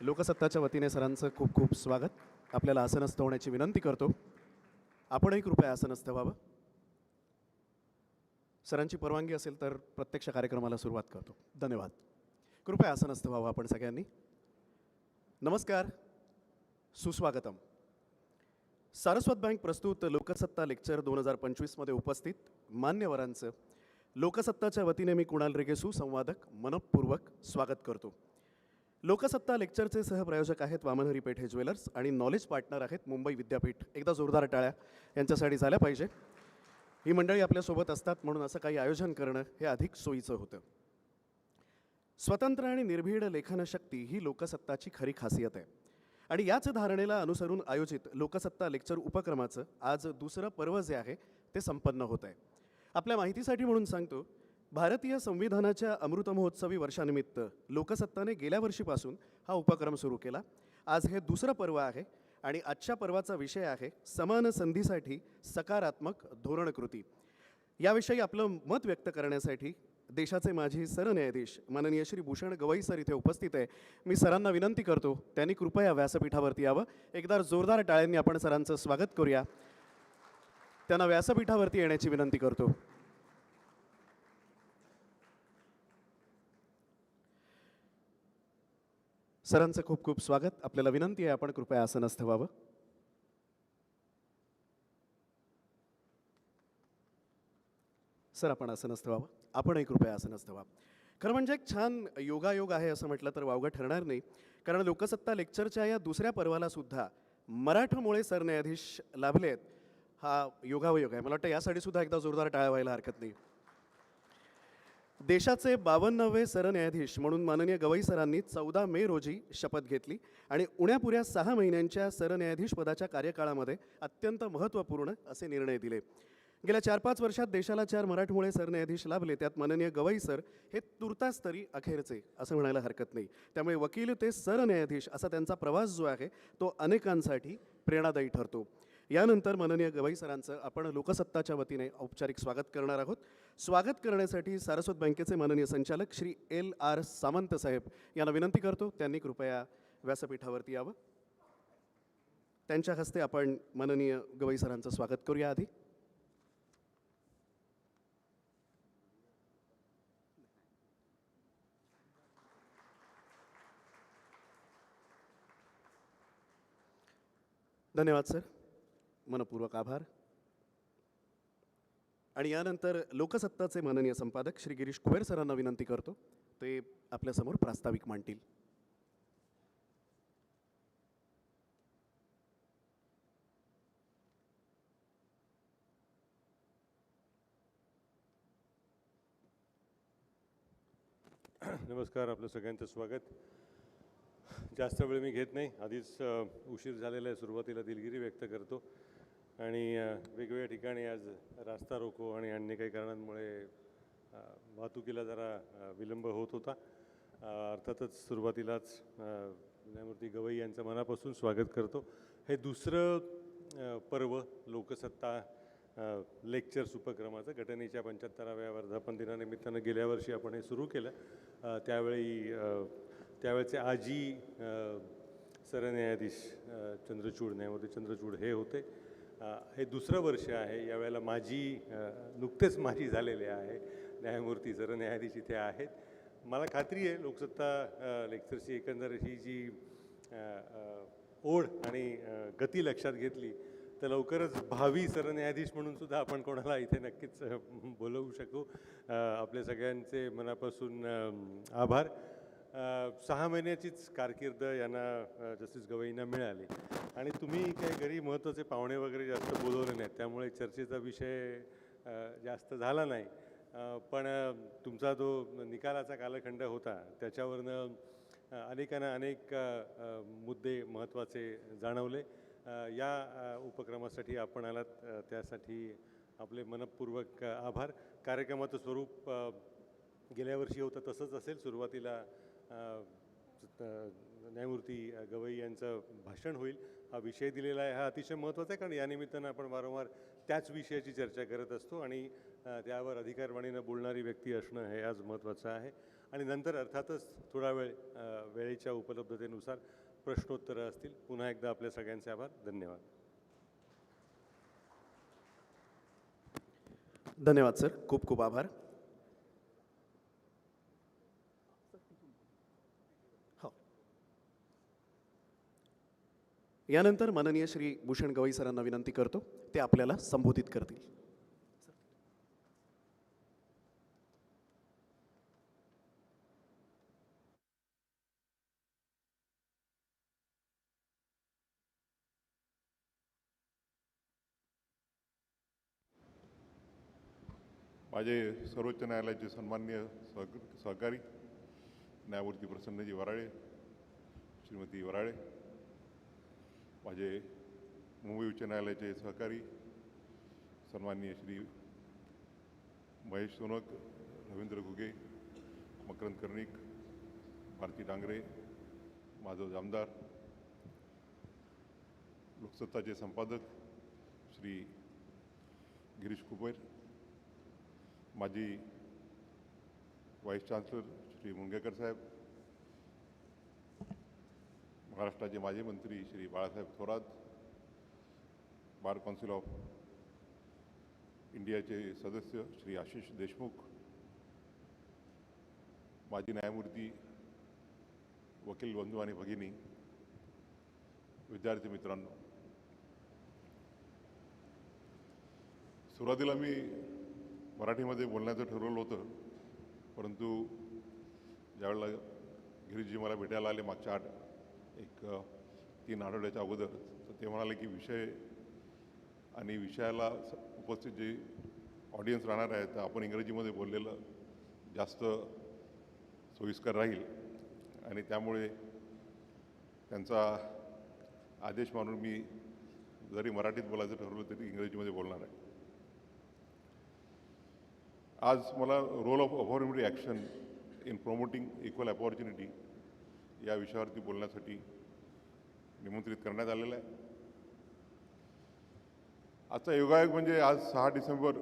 लोकसत्ताच्या वतीने सरांचं खूप खूप स्वागत. आपल्याला आसनस्थ होण्याची विनंती करतो. आपणही कृपया आसनस्थ व्हावं. सरांची परवानगी असेल तर प्रत्यक्ष कार्यक्रमाला सुरुवात करतो. धन्यवाद. कृपया आसनस्थ व्हावं आपण सगळ्यांनी. नमस्कार, सुस्वागतम. सारस्वत बँक प्रस्तुत लोकसत्ता लेक्चर 2025 मध्ये उपस्थित मान्यवरांचं लोकसत्ताच्या वतीने मी कुणाल रेगे सुसंवादक मनपूर्वक स्वागत करतो. लोकसत्ता लेक्चरचे सहप्रायोजक आहेत वामनहरी पेठे ज्वेलर्स आणि नॉलेज पार्टनर आहेत मुंबई विद्यापीठ. एकदा जोरदार टाळ्या यांच्यासाठी झाल्या पाहिजे. ही मंडळी आपल्यासोबत असतात म्हणून असं काही आयोजन करणं हे अधिक सोयीचं होतं. स्वतंत्र आणि निर्भीड लेखनशक्ती ही लोकसत्ताची खरी खासियत आहे आणि याच धारणेला अनुसरून आयोजित लोकसत्ता लेक्चर उपक्रमाचं आज दुसरं पर्व जे आहे ते संपन्न होत आहे. आपल्या माहितीसाठी म्हणून सांगतो, भारतीय संविधानाच्या अमृतमहोत्सवी वर्षानिमित्त लोकसत्ताने गेल्या वर्षीपासून हा उपक्रम सुरू केला. आज हे दुसरं पर्व आहे आणि आजच्या पर्वाचा विषय आहे समान संधीसाठी सकारात्मक धोरणकृती. याविषयी आपलं मत व्यक्त करण्यासाठी देशाचे माजी सरन्यायाधीश माननीय श्री भूषण गवई सर इथे उपस्थित आहे. मी सरांना विनंती करतो त्यांनी कृपया व्यासपीठावरती यावं. एकदा जोरदार टाळ्यांनी आपण सरांचं स्वागत करूया. त्यांना व्यासपीठावरती येण्याची विनंती करतो. सरांचं खूप खूप स्वागत. आपल्याला विनंती आहे आपण कृपया आसनस्थ व्हावं. सर आपण आसनस्थ व्हावं. आपणही कृपया आसनस्थ व्हा. खरं म्हणजे एक छान योगायोग आहे असं म्हटलं तर वावगं ठरणार नाही, कारण लोकसत्ता लेक्चरच्या या दुसऱ्या पर्वाला सुद्धा मराठमोळे सरन्यायाधीश लाभले आहेत. हा योगावयोग आहे. मला वाटतं यासाठी सुद्धा एकदा जोरदार टाळ्या व्हायला हरकत नाही. देशाचे 52वे सरन्यायाधीश म्हणून माननीय गवई सरांनी 14 मे रोजी शपथ घेतली आणि उण्यापुऱ्या 6 महिन्यांच्या सरन्यायाधीश पदाच्या कार्यकाळामध्ये अत्यंत महत्त्वपूर्ण असे निर्णय दिले. गेल्या 4-5 वर्षात देशाला 4 मराठमोळे सरन्यायाधीश लाभले. त्यात माननीय गवई सर हे तुर्तास तरी अखेरचे असं म्हणायला हरकत नाही. त्यामुळे वकील ते सरन्यायाधीश असा त्यांचा प्रवास जो आहे तो अनेकांसाठी प्रेरणादायी ठरतो. यानंतर माननीय गवई सरांचं आपण लोकसत्ताच्या वतीने औपचारिक स्वागत करणार आहोत. स्वागत करण्यासाठी सारस्वत बँकेचे माननीय संचालक श्री LR सामंत साहेब यांना विनंती करतो त्यांनी कृपया व्यासपीठावरती यावं. त्यांच्या हस्ते आपण माननीय गवई सरांचं स्वागत करूया. आधी धन्यवाद सर, मनपूर्वक आभार. आणि यानंतर लोकसत्ताचे माननीय संपादक श्री गिरीश कुबेर सरांना विनंती करतो ते आपल्यासमोर प्रास्ताविक मांडतील. नमस्कार, आपलं सगळ्यांचं स्वागत. जास्त वेळ मी घेत नाही. आधीच उशीर झालेला आहे. सुरुवातीला दिलगिरी व्यक्त करतो आणि वेगवेगळ्या ठिकाणी आज रास्ता रोको आणि अन्य काही कारणांमुळे वाहतुकीला जरा विलंब होत होता. अर्थातच सुरुवातीलाच न्यायमूर्ती गवई यांचं मनापासून स्वागत करतो. हे दुसरं पर्व लोकसत्ता लेक्चर्स उपक्रमाचं घटनेच्या 75व्या वर्धापन दिनानिमित्तानं गेल्या वर्षी आपण हे सुरू केलं. त्यावेळेचे आजी सरन्यायाधीश चंद्रचूड, न्यायमूर्ती चंद्रचूड हे होते. हे दुसरं वर्ष आहे. यावेळेला नुकतेच माजी झालेले आहे न्यायमूर्ती सरन्यायाधीश इथे आहेत. मला खात्री आहे लोकसत्ता लेक्चरची एकंदर ही जी ओढ आणि गती लक्षात घेतली तर लवकरच भावी सरन्यायाधीश म्हणून सुद्धा आपण कोणाला इथे नक्कीच बोलवू शकू. आपल्या सगळ्यांचे मनापासून आभार. 6 महिन्याचीच कारकीर्द यांना जस्टिस गवईंना मिळाली आणि तुम्ही काही घरी महत्त्वाचे पाहुणे वगैरे जास्त बोलवले नाहीत, त्यामुळे चर्चेचा विषय जास्त झाला नाही. पण तुमचा जो निकालाचा कालखंड होता त्याच्यावरनं अनेकांना अनेक मुद्दे महत्त्वाचे जाणवले. या उपक्रमासाठी आपण आलात त्यासाठी आपले मनपूर्वक आभार. कार्यक्रमाचं स्वरूप गेल्या वर्षी होतं तसंच असेल. सुरुवातीला न्यायमूर्ती गवई यांचं भाषण होईल. हा विषय दिलेला आहे, हा अतिशय महत्त्वाचा आहे, कारण या निमित्तानं आपण वारंवार त्याच विषयाची चर्चा करत असतो आणि त्यावर अधिकारवाणीनं बोलणारी व्यक्ती असणं हे आज महत्त्वाचं आहे. आणि नंतर अर्थातच थोडा वेळ वेळेच्या उपलब्धतेनुसार प्रश्नोत्तरं असतील. पुन्हा एकदा आपल्या सगळ्यांचे आभार. धन्यवाद. धन्यवाद सर, खूप खूप आभार. हो, यानंतर माननीय श्री भूषण गवई सरांना विनंती करतो, ते आपल्याला संबोधित करतील. माझे सर्वोच्च न्यायालयाचे सन्माननीय सहकारी न्यायमूर्ती प्रसन्नजी वराळे, श्रीमती वराळे, माझे मुंबई उच्च न्यायालयाचे सहकारी सन्माननीय श्री महेश सोनक, रवींद्र घुगे, मकरंद कर्णिक, भारती डांगरे, माधव जामदार, लोकसत्ताचे संपादक श्री गिरीश कुबेर, माजी वाईस चान्सलर श्री मुंगेकर साहेब, महाराष्ट्राचे माजी मंत्री Shri Balasaheb Thorat, bar council of इंडियाचे सदस्य श्री आशिष देशमुख, माजी न्यायमूर्ती, वकील बंधू आणि भगिनी, विद्यार्थी मित्रांनो, सुरुवातीला मी मराठीमध्ये बोलण्याचं ठरवलं होतं, परंतु ज्यावेळेला गिरीशजी मला भेटायला आले मागच्या 3 आठवड्याच्या अगोदर, तर ते म्हणाले की विषय आणि विषयाला उपस्थित जे ऑडियन्स राहणार आहे तर आपण इंग्रजीमध्ये बोललेलं जास्त सोयीस्कर राहील आणि त्यामुळे त्यांचा आदेश मानून मी जरी मराठीत बोलायचं ठरवलं तरी इंग्रजीमध्ये बोलणार आहे. आज मला role of affirmative action in promoting equal opportunity या विषयावरती बोलण्यासाठी निमंत्रित करण्यात आलेलं आहे. आजचा योगायोग म्हणजे आज 6 डिसेंबर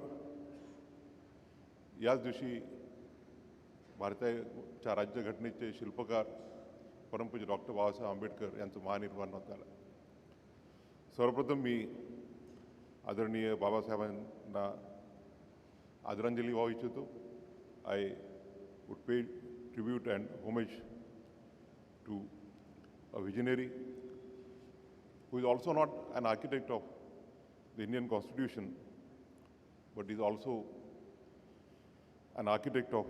याच दिवशी भारताच्या राज्यघटनेचे शिल्पकार परमपूज्य डॉक्टर बाबासाहेब आंबेडकर यांचं महानिर्वाण झालं. सर्वप्रथम मी आदरणीय बाबासाहेबांना आदरांजली वाहू इच्छितो. I would pay tribute and homage to a visionary who is also not an architect of the Indian Constitution, but is also an architect of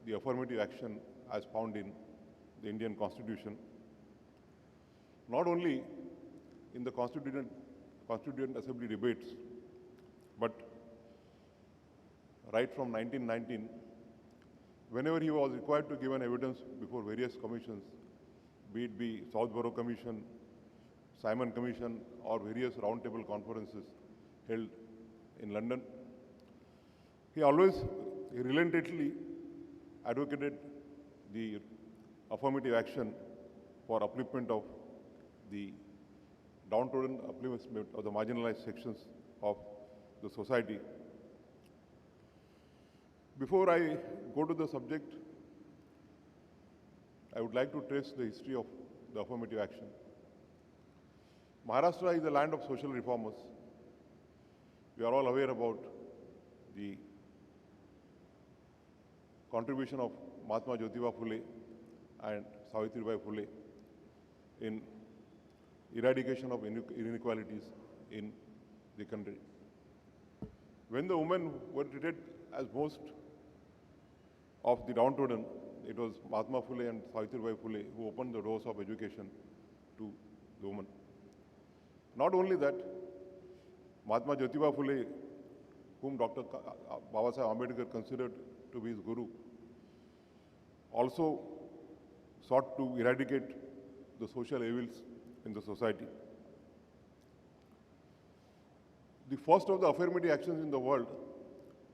the affirmative action as found in the Indian Constitution. Not only in the Constituent Assembly debates, but right from 1919, whenever he was required to give an evidence before various commissions, be it Southborough Commission, Simon Commission, or various roundtable conferences held in London, he always relentlessly advocated the affirmative action for upliftment of the downtrodden, upliftment of the marginalized sections of the society. Before I go to the subject, I would like to trace the history of the affirmative action. Maharashtra is the land of social reformers. We are all aware about the contribution of Mahatma Jyotiba Phule and Savitribai Phule in eradication of inequalities in the country. When the women were treated as most of the downtrodden, it was Mahatma Phule and Savitribai Phule who opened the doors of education to the women. Not only that, Mahatma Jyotiba Phule, whom Dr. Babasaheb Ambedkar considered to be his guru, also sought to eradicate the social evils in the society. The first of the affirmative actions in the world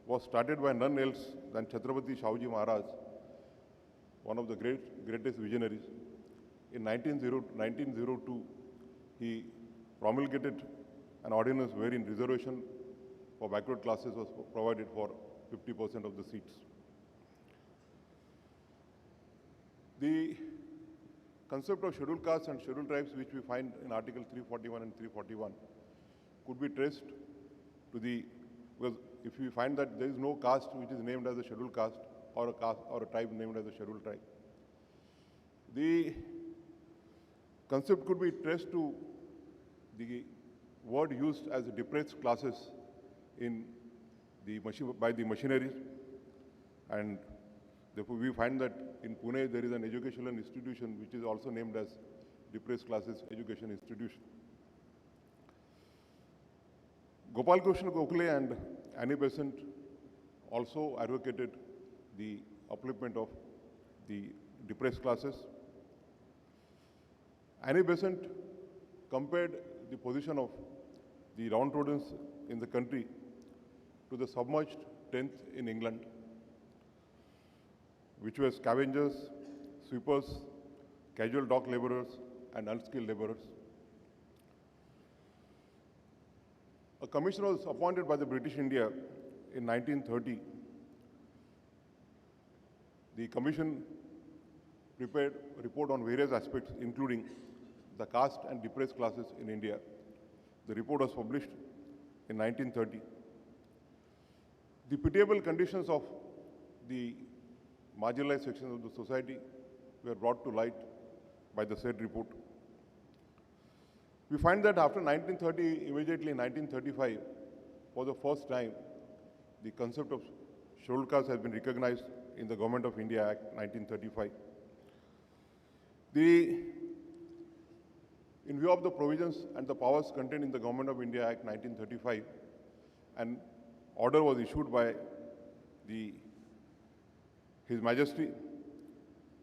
was started by none else than Chhatrapati Shahuji Maharaj, one of the greatest visionaries. In 1902, he promulgated an ordinance wherein reservation for backward classes was provided for 50% of the seats. The concept of scheduled castes and scheduled tribes, which we find in Article 341 and 341, could be traced to the, because if we find that there is no caste which is named as a scheduled caste or a caste or a tribe named as a scheduled tribe, the concept could be traced to the word used as depressed classes in the by the machineries, and therefore we find that in Pune there is an educational institution which is also named as Depressed Classes Education Institution. Gopal Krishna Gokhale and Annie Besant also advocated the upliftment of the depressed classes. Annie Besant compared the position of the downtrodden in the country to the submerged tenth in England, which were scavengers, sweepers, casual dock laborers, and unskilled laborers. A commission was appointed by the British India in 1930. The commission prepared a report on various aspects, including the caste and depressed classes in India. The report was published in 1930. The pitiable conditions of the marginalized sections of the society were brought to light by the said report. We find that after 1930, immediately in 1935, for the first time, the concept of scheduled caste has been recognized in the Government of India Act 1935. In view of the provisions and the powers contained in the Government of India Act 1935, an order was issued by His Majesty,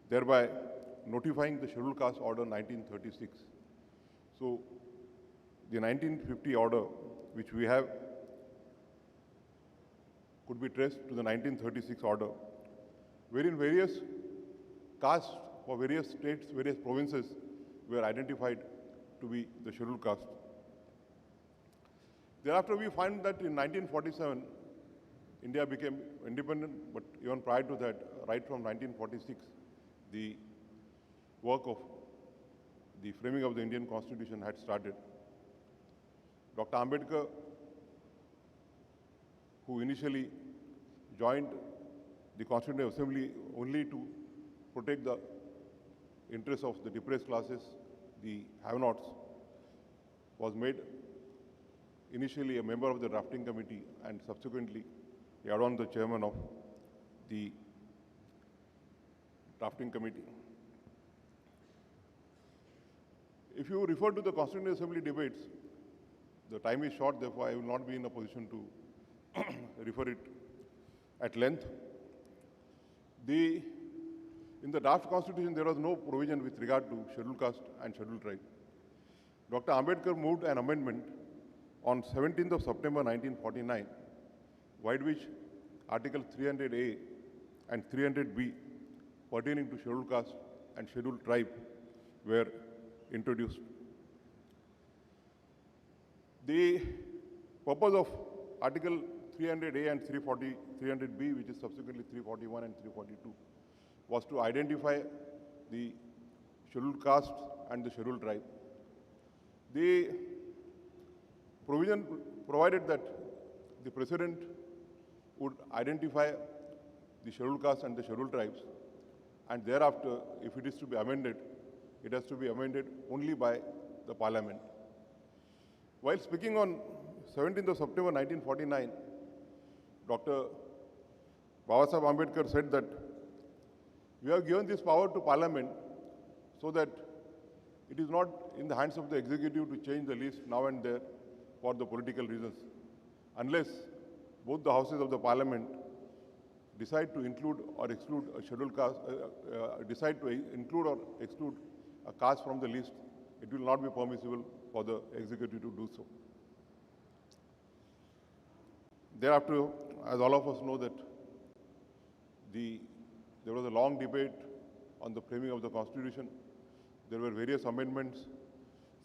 thereby notifying the Scheduled Caste Order 1936. So, the 1950 order, which we have, could be traced to the 1936 order, wherein various castes for various states, various provinces were identified to be the scheduled caste. Thereafter, we find that in 1947, India became independent, but even prior to that, right from 1946, the work of the framing of the Indian Constitution had started. Dr. Ambedkar, who initially joined the Constituent Assembly only to protect the interests of the depressed classes, the have-nots, was made initially a member of the drafting committee and subsequently he adorned the chairman of the drafting committee. If you refer to the Constituent Assembly debates, the time is short, therefore I will not be in a position to refer it at length. In the draft constitution, there was no provision with regard to scheduled caste and scheduled tribe. Dr. Ambedkar moved an amendment on 17th of September 1949, by which Article 300A and 300B pertaining to scheduled caste and scheduled tribe were introduced. The purpose of Article 300A and 300B, which is subsequently 341 and 342, was to identify the scheduled caste and the scheduled tribe. The provision provided that the President would identify the scheduled caste and the scheduled tribes, and thereafter, if it is to be amended, it has to be amended only by the Parliament. While speaking on 17th of September 1949, Dr. Babasaheb Ambedkar said that we have given this power to Parliament so that it is not in the hands of the executive to change the list now and there for the political reasons, unless both the houses of the Parliament decide to include or exclude a scheduled caste, decide to include or exclude a caste from the list, it will not be permissible for the executive to do so. Thereafter, as all of us know, that there was a long debate on the framing of the Constitution. There were various amendments,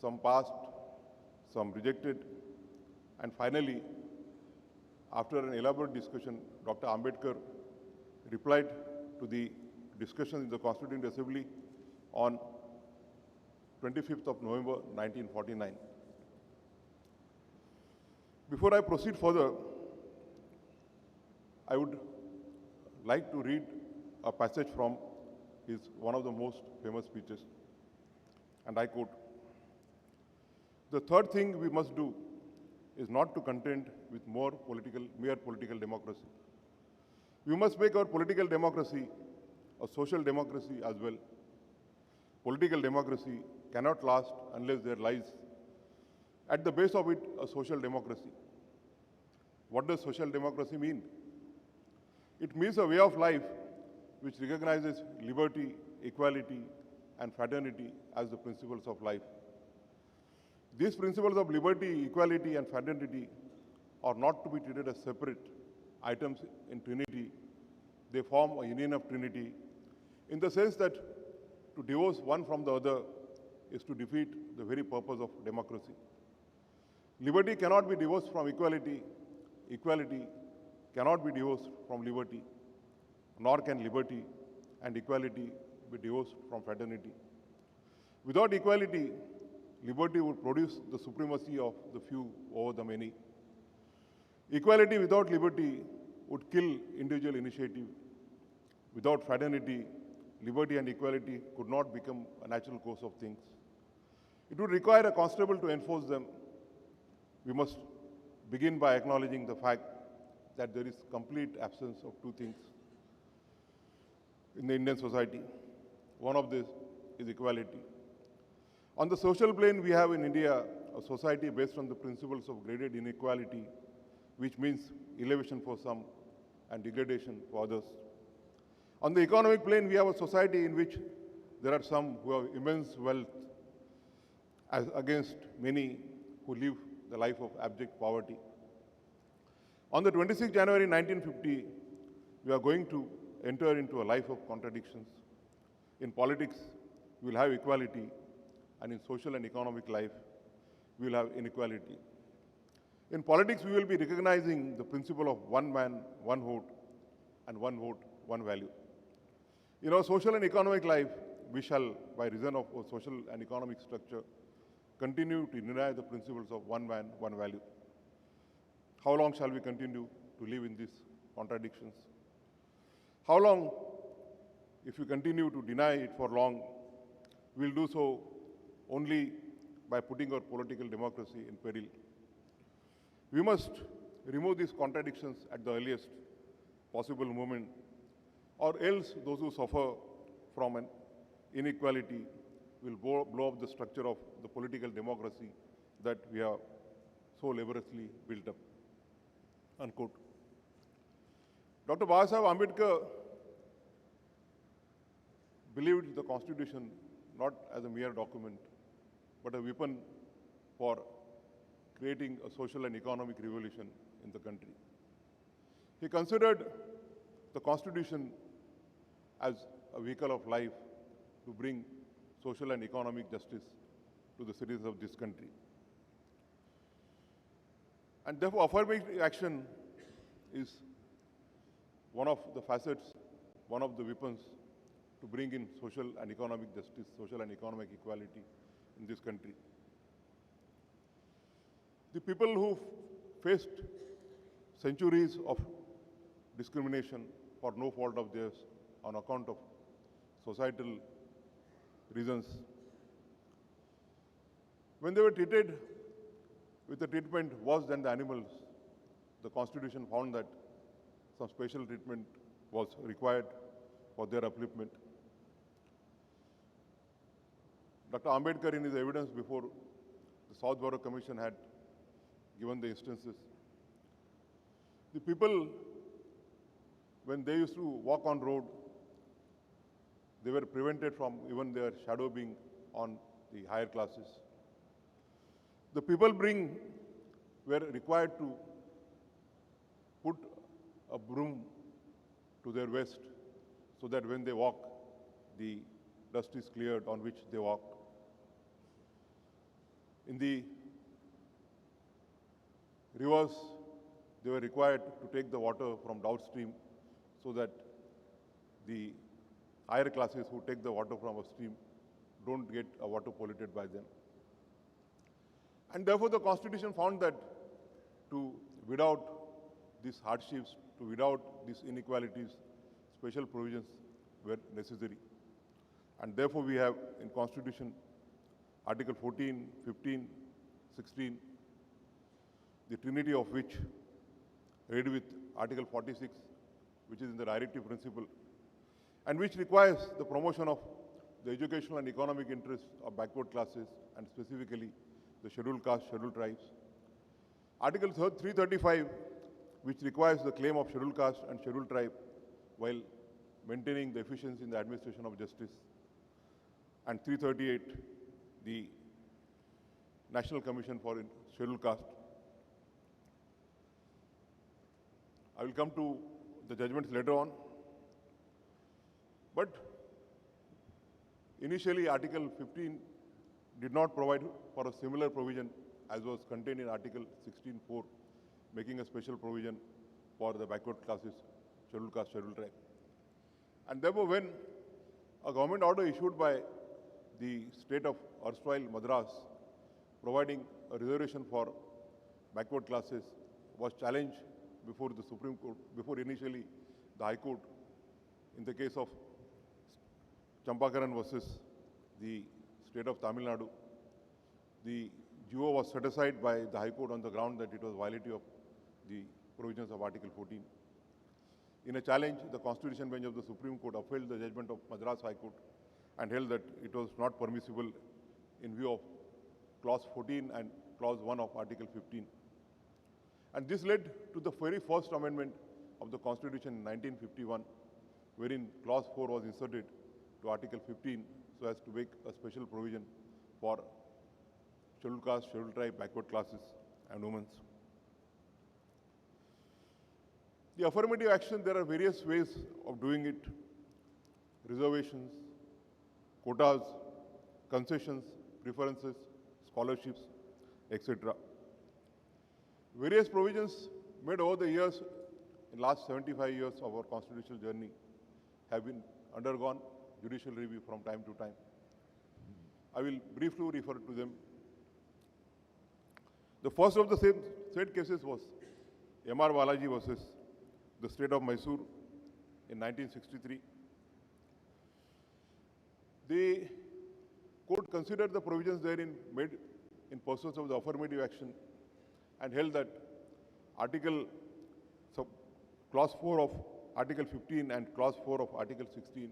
some passed, some rejected, and finally, after an elaborate discussion, Dr. Ambedkar replied to the discussion in the Constituent Assembly on 25th of November 1949. Before I proceed further, I would like to read a passage from one of the most famous speeches, and I quote, "The third thing we must do is not to contend with mere political democracy. We must make our political democracy a social democracy as well. Political democracy cannot last unless there lies at the base of it a social democracy." What does social democracy mean? It means a way of life which recognizes liberty, equality, and fraternity as the principles of life. These principles of liberty, equality, and fraternity are not to be treated as separate items in Trinity. They form a union of Trinity in the sense that to divorce one from the other is to defeat the very purpose of democracy. Liberty cannot be divorced from equality. Equality cannot be divorced from liberty, nor can liberty and equality be divorced from fraternity. Without equality, liberty would produce the supremacy of the few over the many. Equality without liberty would kill individual initiative. Without fraternity, liberty and equality could not become a natural course of things. It would require a constable to enforce them. We must begin by acknowledging the fact that there is complete absence of two things in the Indian society. One of these is equality. On the social plane, we have in India a society based on the principles of graded inequality, which means elevation for some and degradation for others. On the economic plane, we have a society in which there are some who have immense wealth as against many who live the life of abject poverty. On the 26th January 1950, we are going to enter into a life of contradictions. In politics, we will have equality, and in social and economic life, we will have inequality. In politics, we will be recognizing the principle of one man, one vote, and one vote, one value. In our social and economic life, we shall, by reason of our social and economic structure, continue to deny the principles of one man, one value. How long shall we continue to live in these contradictions? How long, if we continue to deny it for long, we'll do so only by putting our political democracy in peril. We must remove these contradictions at the earliest possible moment, or else those who suffer from an inequality will blow up the structure of the political democracy that we have so laboriously built up. Unquote. Dr. Babasaheb Ambedkar believed the Constitution not as a mere document, but a weapon for creating a social and economic revolution in the country. He considered the Constitution as a vehicle of life to bring social and economic justice to the citizens of this country. And therefore, affirmative action is one of the facets, one of the weapons to bring in social and economic justice, social and economic equality in this country. The people who faced centuries of discrimination for no fault of theirs on account of societal reasons, when they were treated with a treatment worse than the animals, the Constitution found that some special treatment was required for their upliftment. Dr. Ambedkar, in his evidence before the South Borough Commission, had given the instances. The people, when they used to walk on road, they were prevented from even their shadow being on the higher classes. The people were required to put a broom to their waist so that when they walk, the dust is cleared on which they walk. In the rivers, they were required to take the water from downstream so that the higher classes who take the water from a stream don't get water polluted by them. And therefore, the Constitution found that to weed out these hardships, to weed out these inequalities, special provisions were necessary. And therefore, we have in Constitution Article 14, 15, 16, the trinity of which, read with Article 46, which is in the directive principle, and which requires the promotion of the educational and economic interests of backward classes, and specifically the scheduled caste, scheduled tribes. Article 335, which requires the claim of scheduled caste and scheduled tribe while maintaining the efficiency in the administration of justice. And 338, the National Commission for Scheduled Caste. I will come to the judgments later on. But initially, Article 15 did not provide for a similar provision as was contained in Article 16.4, making a special provision for the backward classes, scheduled caste, scheduled tribe. And therefore, when a government order issued by the state of erstwhile Madras providing a reservation for backward classes was challenged before the Supreme Court, before initially the High Court, in the case of Champakaran versus the state of Tamil Nadu, the GO was set aside by the High Court on the ground that it was violative of the provisions of Article 14. In a challenge, the Constitution Bench of the Supreme Court upheld the judgment of Madras High Court and held that it was not permissible in view of Clause 14 and Clause 1 of Article 15. And this led to the very first amendment of the Constitution in 1951, wherein Clause 4 was inserted to Article 15 so as to make a special provision for scheduled caste, scheduled tribe, backward classes, and women. The affirmative action, there are various ways of doing it: reservations, quotas, concessions, preferences, scholarships, etc. Various provisions made over the years, in the last 75 years of our constitutional journey, have been undergone judicial review from time to time. I will briefly refer to them. The first of the said cases was M.R. Balaji versus the state of Mysore in 1963. The court considered the provisions therein made in pursuance of the affirmative action and held that Clause 4 of Article 15 and Clause 4 of Article 16,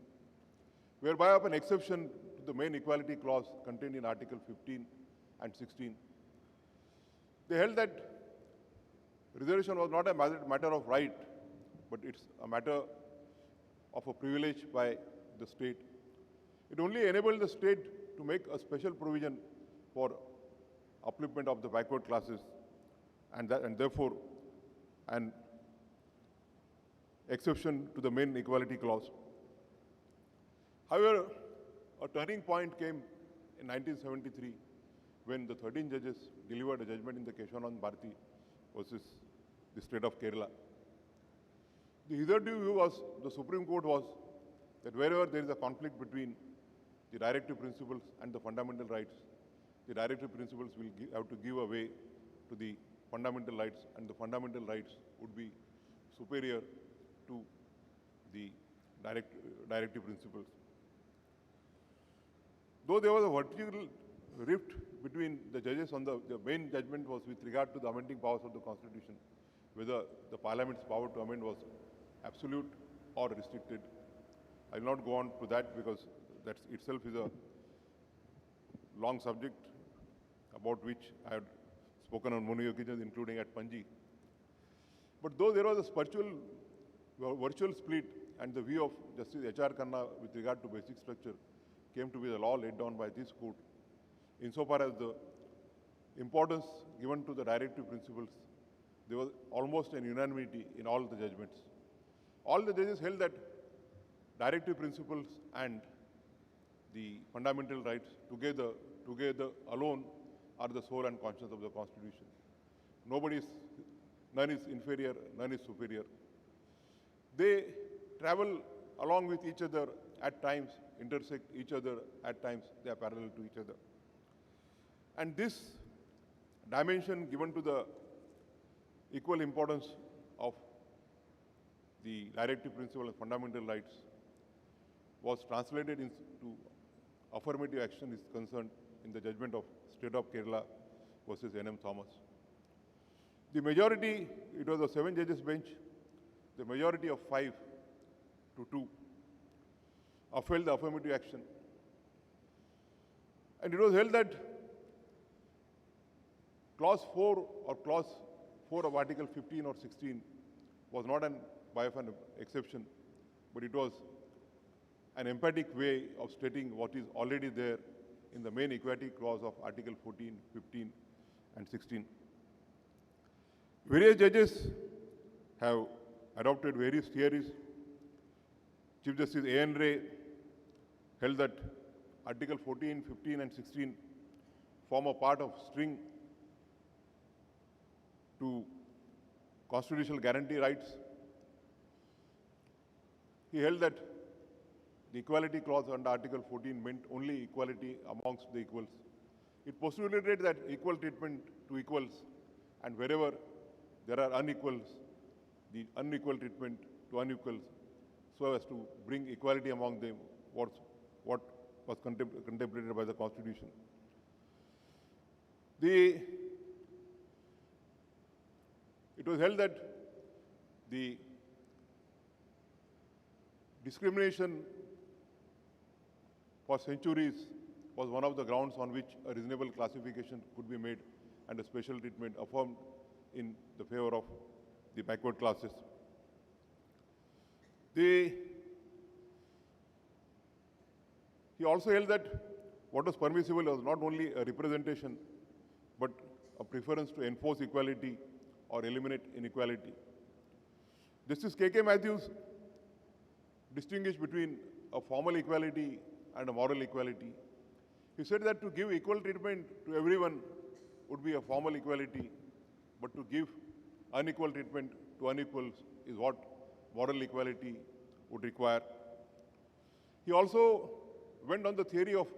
whereby of an exception to the main equality clause contained in Article 15 and 16. They held that reservation was not a matter of right, but it's a matter of a privilege by the state. It only enabled the state to make a special provision for upliftment of the backward classes, and therefore an exception to the main equality clause. However, a turning point came in 1973 when the 13 judges delivered a judgment in the Keshavanand Bharati versus the state of Kerala. The hitherto view was, the Supreme Court was, that wherever there is a conflict between the directive principles and the fundamental rights, the directive principles will have to give way to the fundamental rights, and the fundamental rights would be superior to the directive principles. Though there was a vertical rift between the judges on the main judgment was with regard to the amending powers of the Constitution, whether the Parliament's power to amend was absolute or restricted. I will not go on to that because that itself is a long subject about which I have spoken on many occasions, including at Panji. But though there was a virtual split, and the view of Justice H.R. Khanna with regard to basic structure came to be the law laid down by this court, insofar as the importance given to the directive principles, there was almost an unanimity in all the judgments. All the judges held that directive principles and the fundamental rights together alone are the soul and conscience of the Constitution. None is inferior, none is superior. They travel along with each other at times intersect each other, at times they are parallel to each other. And this dimension given to the equal importance of the directive principle and fundamental rights was translated into affirmative action is concerned in the judgment of State of Kerala versus N.M. Thomas. The majority, it was a 7 judges bench, the majority of 5 to 2 upheld the affirmative action. And it was held that clause 4 or clause 4 of Article 15 or 16 was not an by an exception, but it was an emphatic way of stating what is already there in the main equality clause of Article 14, 15, and 16. Various judges have adopted various theories. Chief Justice A.N. Ray held that Article 14, 15, and 16 form a part of string to constitutional guarantee rights. He held that the equality clause under Article 14 meant only equality amongst the equals. It postulated that equal treatment to equals, and wherever there are unequals, the unequal treatment to unequals, so as to bring equality among them, what was contemplated by the Constitution. It was held that the discrimination for centuries was one of the grounds on which a reasonable classification could be made and a special treatment affirmed in the favor of the backward classes. He also held that what was permissible was not only a representation, but a preference to enforce equality or eliminate inequality. Justice K.K. Matthews distinguished between a formal equality and a moral equality. He said that to give equal treatment to everyone would be a formal equality, but to give unequal treatment to unequals is what moral equality would require. He also went on the theory of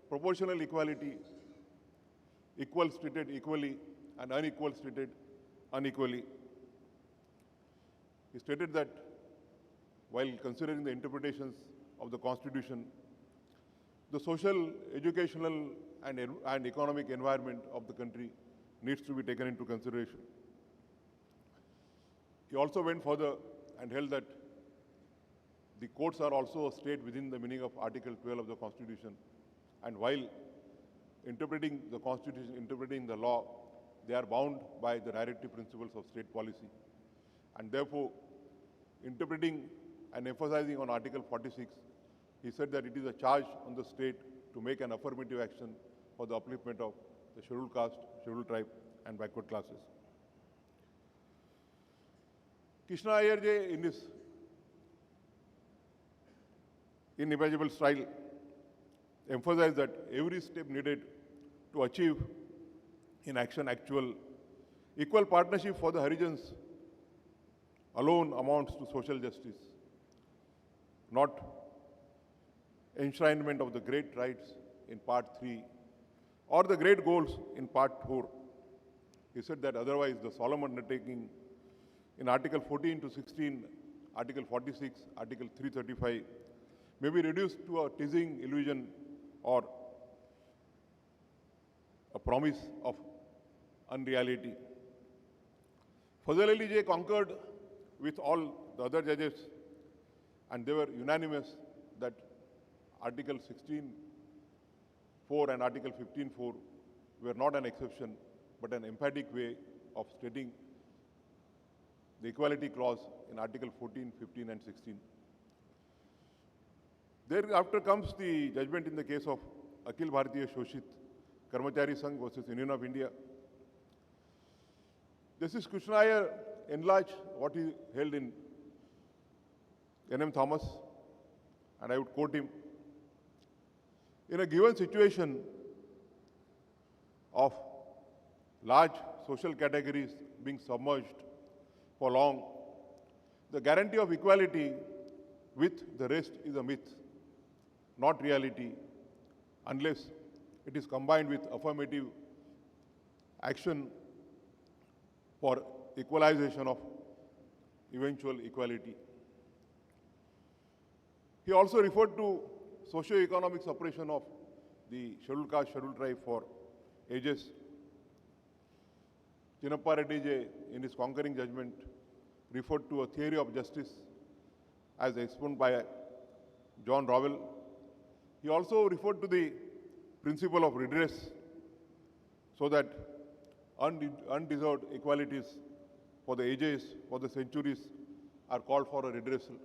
proportional equality, equals treated equally and unequals treated unequally. He stated that while considering the interpretations of the Constitution, the social, educational, and economic environment of the country needs to be taken into consideration. He also went further and held that the courts are also a state within the meaning of Article 12 of the Constitution, and while interpreting the Constitution, interpreting the law, they are bound by the directive principles of state policy. And therefore, interpreting and emphasizing on Article 46, he said that it is a charge on the state to make an affirmative action for the upliftment of the scheduled caste, scheduled tribe, and backward classes. Krishna Iyer ji, in his inimitable style, emphasized that every step needed to achieve in action actual equal partnership for the Harijans alone amounts to social justice, not enshrinement of the great rights in Part 3 or the great goals in Part 4. He said that otherwise the solemn undertaking in Article 14 to 16, Article 46, Article 335 may be reduced to a teasing illusion or a promise of unreality. Fazal Ali J concurred with all the other judges, and they were unanimous that Article 16(4) and Article 15(4) were not an exception, but an emphatic way of stating the equality clause in Article 14, 15, and 16. Thereafter comes the judgment in the case of Akhil Bharatiya Shoshit Karmachari Sangh versus Union of India. Justice Krishna Iyer enlarged what he held in N.M. Thomas, and I would quote him. In a given situation of large social categories being submerged for long, the guarantee of equality with the rest is a myth. not reality unless it is combined with affirmative action for equalization of eventual equality. He also referred to socio-economic separation of the scheduled caste, scheduled tribe for ages. Chinnappa Reddy, in his conquering judgment, referred to a theory of justice as explained by John Rowell. He also referred to the principle of redress so that undeserved equalities for the ages, for the centuries are called for a redressal.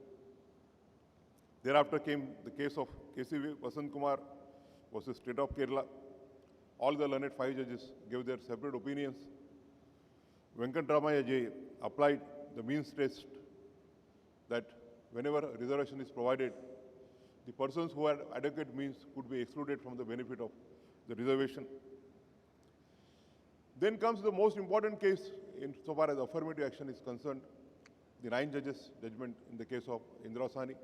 Thereafter came the case of KC Vasant Kumar versus State of Kerala. All the learned 5 judges gave their separate opinions. Venkatramaya J applied the means test that whenever a reservation is provided, the persons who had adequate means could be excluded from the benefit of the reservation. Then comes the most important case insofar as affirmative action is concerned, the 9 judges' judgment in the case of Indira Sahni.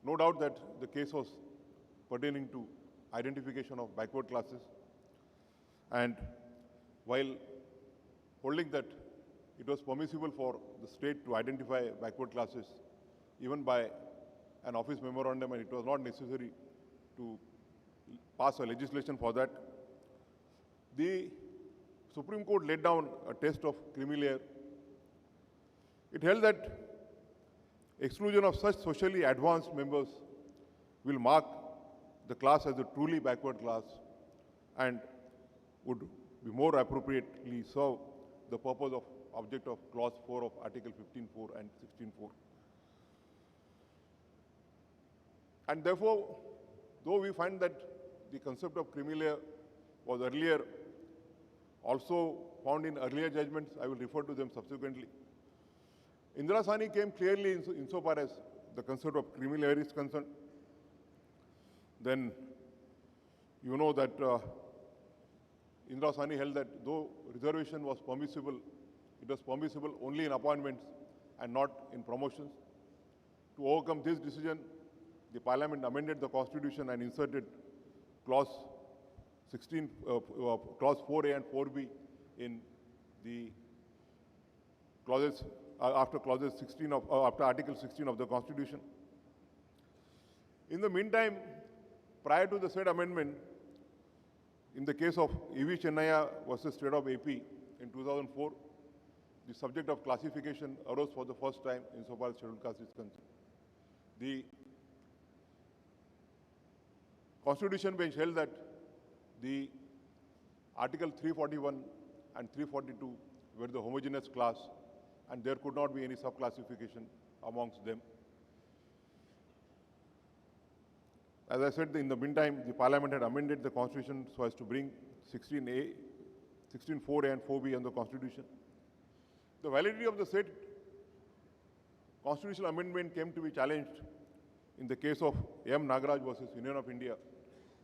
No doubt that the case was pertaining to identification of backward classes, and while holding that it was permissible for the state to identify backward classes even by an office memorandum, and it was not necessary to pass a legislation for that, the Supreme Court laid down a test of creamy layer. It held that exclusion of such socially advanced members will mark the class as a truly backward class and would be more appropriately serve the purpose of object of clause 4 of Article 15.4 and 16.4. And therefore, though we find that the concept of creamy layer was earlier also found in earlier judgments, I will refer to them subsequently. Indira Sahni came clearly insofar as the concept of creamy layer is concerned. Then you know that Indira Sahni held that though reservation was permissible, it was permissible only in appointments and not in promotions. To overcome this decision, the Parliament amended the Constitution and inserted clause 4A and 4B in the clauses after clauses 16 of after Article 16 of the Constitution. In the meantime, prior to the said amendment, in the case of E.V. Chennaiah versus State of AP in 2004, the subject of classification arose for the first time insofar as scheduled caste is concerned. The Constitution bench held that the Article 341 and 342 were the homogeneous class and there could not be any subclassification amongst them. As I said, in the meantime, the Parliament had amended the Constitution so as to bring 16A, 16.4A and 4B on the Constitution. The validity of the said constitutional amendment came to be challenged in the case of M. Nagaraj versus Union of India,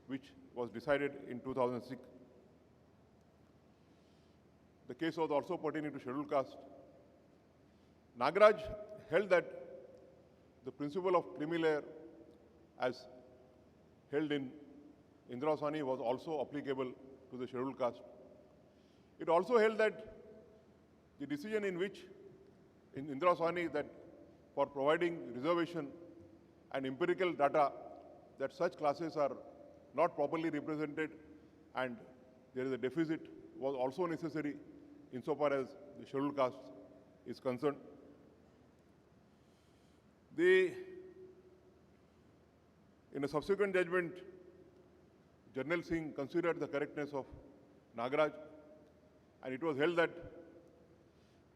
which was decided in 2006. The case was also pertaining to scheduled caste. Nagaraj held that the principle of creamy layer as held in Indira Sahni was also applicable to the scheduled caste. It also held that the decision in which, in Indira Sahni, that for providing reservation and empirical data that such classes are not properly represented and there is a deficit was also necessary insofar as the scheduled caste is concerned. In a subsequent judgment, Jarnail Singh considered the correctness of Nagaraj, and it was held that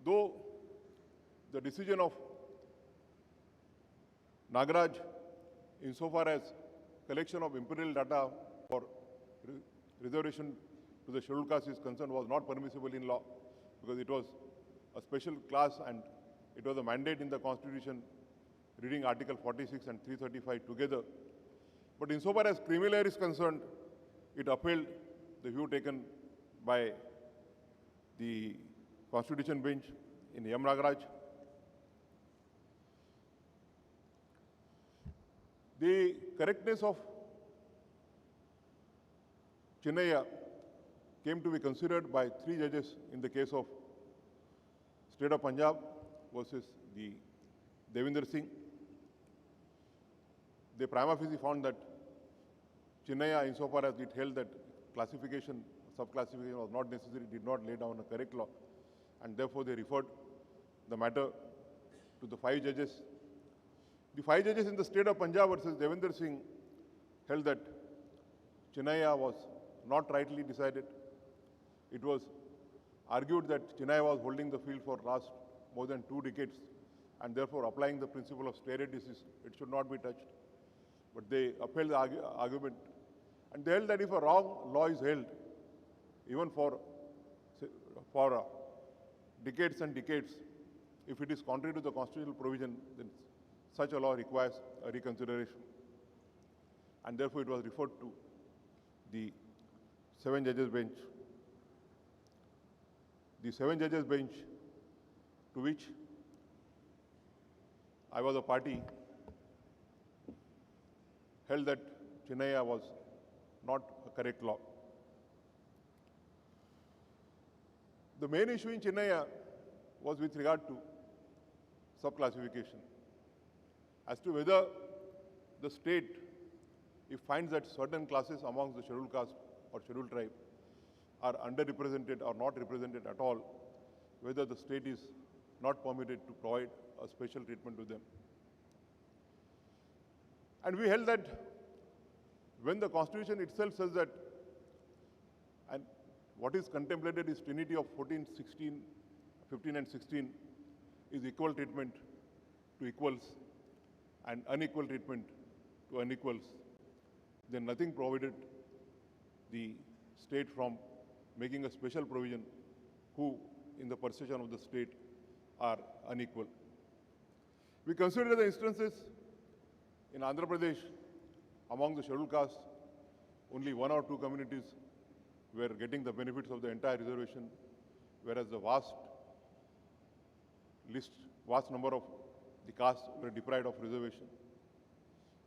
though the decision of Nagaraj insofar as collection of imperial data for reservation to the scheduled caste is concerned was not permissible in law because it was a special class and it was a mandate in the Constitution reading Article 46 and 335 together. But insofar as creamy layer is concerned, it upheld the view taken by the Constitution bench in M. Nagaraj. The correctness of Chennaiya came to be considered by 3 judges in the case of State of Punjab versus the Devinder Singh. They prima facie found that Chennaiya, insofar as it held that classification, subclassification was not necessary, did not lay down a correct law, and therefore they referred the matter to the 5 judges. The 5 judges in the State of Punjab versus Devinder Singh held that Chennaiya was not rightly decided. It was argued that Chennaiya was holding the field for last more than 2 decades, and therefore applying the principle of stare decisis, it should not be touched. But they upheld the argument, and they held that if a wrong law is held, even for decades and decades, if it is contrary to the constitutional provision, then such a law requires a reconsideration. And therefore it was referred to the 7 judges bench. The 7 judges bench, to which I was a party, held that Chennaiya was not a correct law. The main issue in Chennaiya was with regard to subclassification, as to whether the state, if finds that certain classes amongst the scheduled caste or scheduled tribe are underrepresented or not represented at all, whether the state is not permitted to provide a special treatment to them. And we held that when the Constitution itself says that, and what is contemplated is trinity of 14, 16, 15 and 16 is equal treatment to equals and unequal treatment to unequals, then nothing prohibited the state from making a special provision who, in the perception of the state, are unequal. We consider the instances in Andhra Pradesh, among the scheduled castes, only 1 or 2 communities were getting the benefits of the entire reservation, whereas the vast number of the castes were deprived of reservation.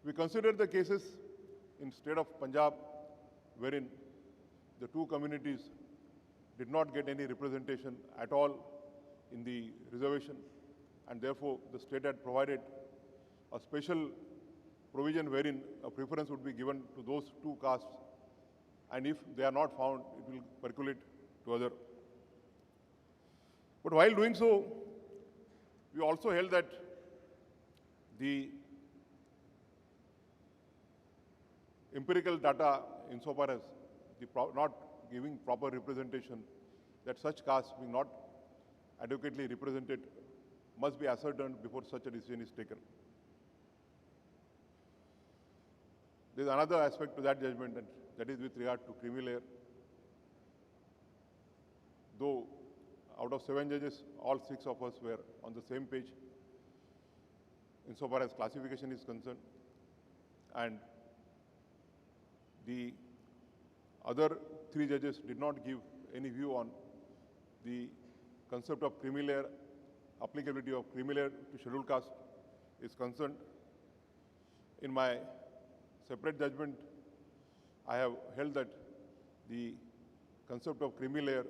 We consider the cases in state of Punjab, wherein the 2 communities did not get any representation at all in the reservation, and therefore the state had provided a special provision wherein a preference would be given to those 2 castes, and if they are not found, it will percolate to other. But while doing so, we also held that the empirical data, insofar as the not giving proper representation, that such castes being not adequately represented must be ascertained before such a decision is taken. There is another aspect to that judgment, and that is with regard to creamy layer. Though out of 7 judges, all 6 of us were on the same page insofar as classification is concerned, and the other 3 judges did not give any view on the concept of creamy layer, applicability of creamy layer to scheduled caste is concerned. In my separate judgment, I have held that the concept of creamy layer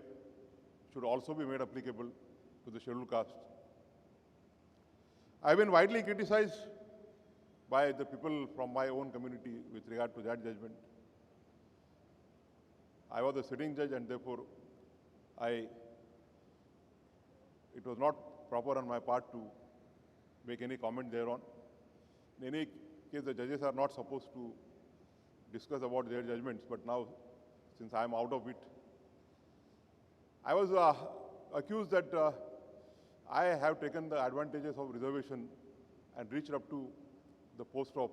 should also be made applicable to the scheduled caste. I have been widely criticized by the people from my own community with regard to that judgment. I was a sitting judge, and therefore it was not proper on my part to make any comment thereon. In any case, the judges are not supposed to discuss about their judgments, but now, since I am out of it, I was accused that I have taken the advantages of reservation and reached up to the post of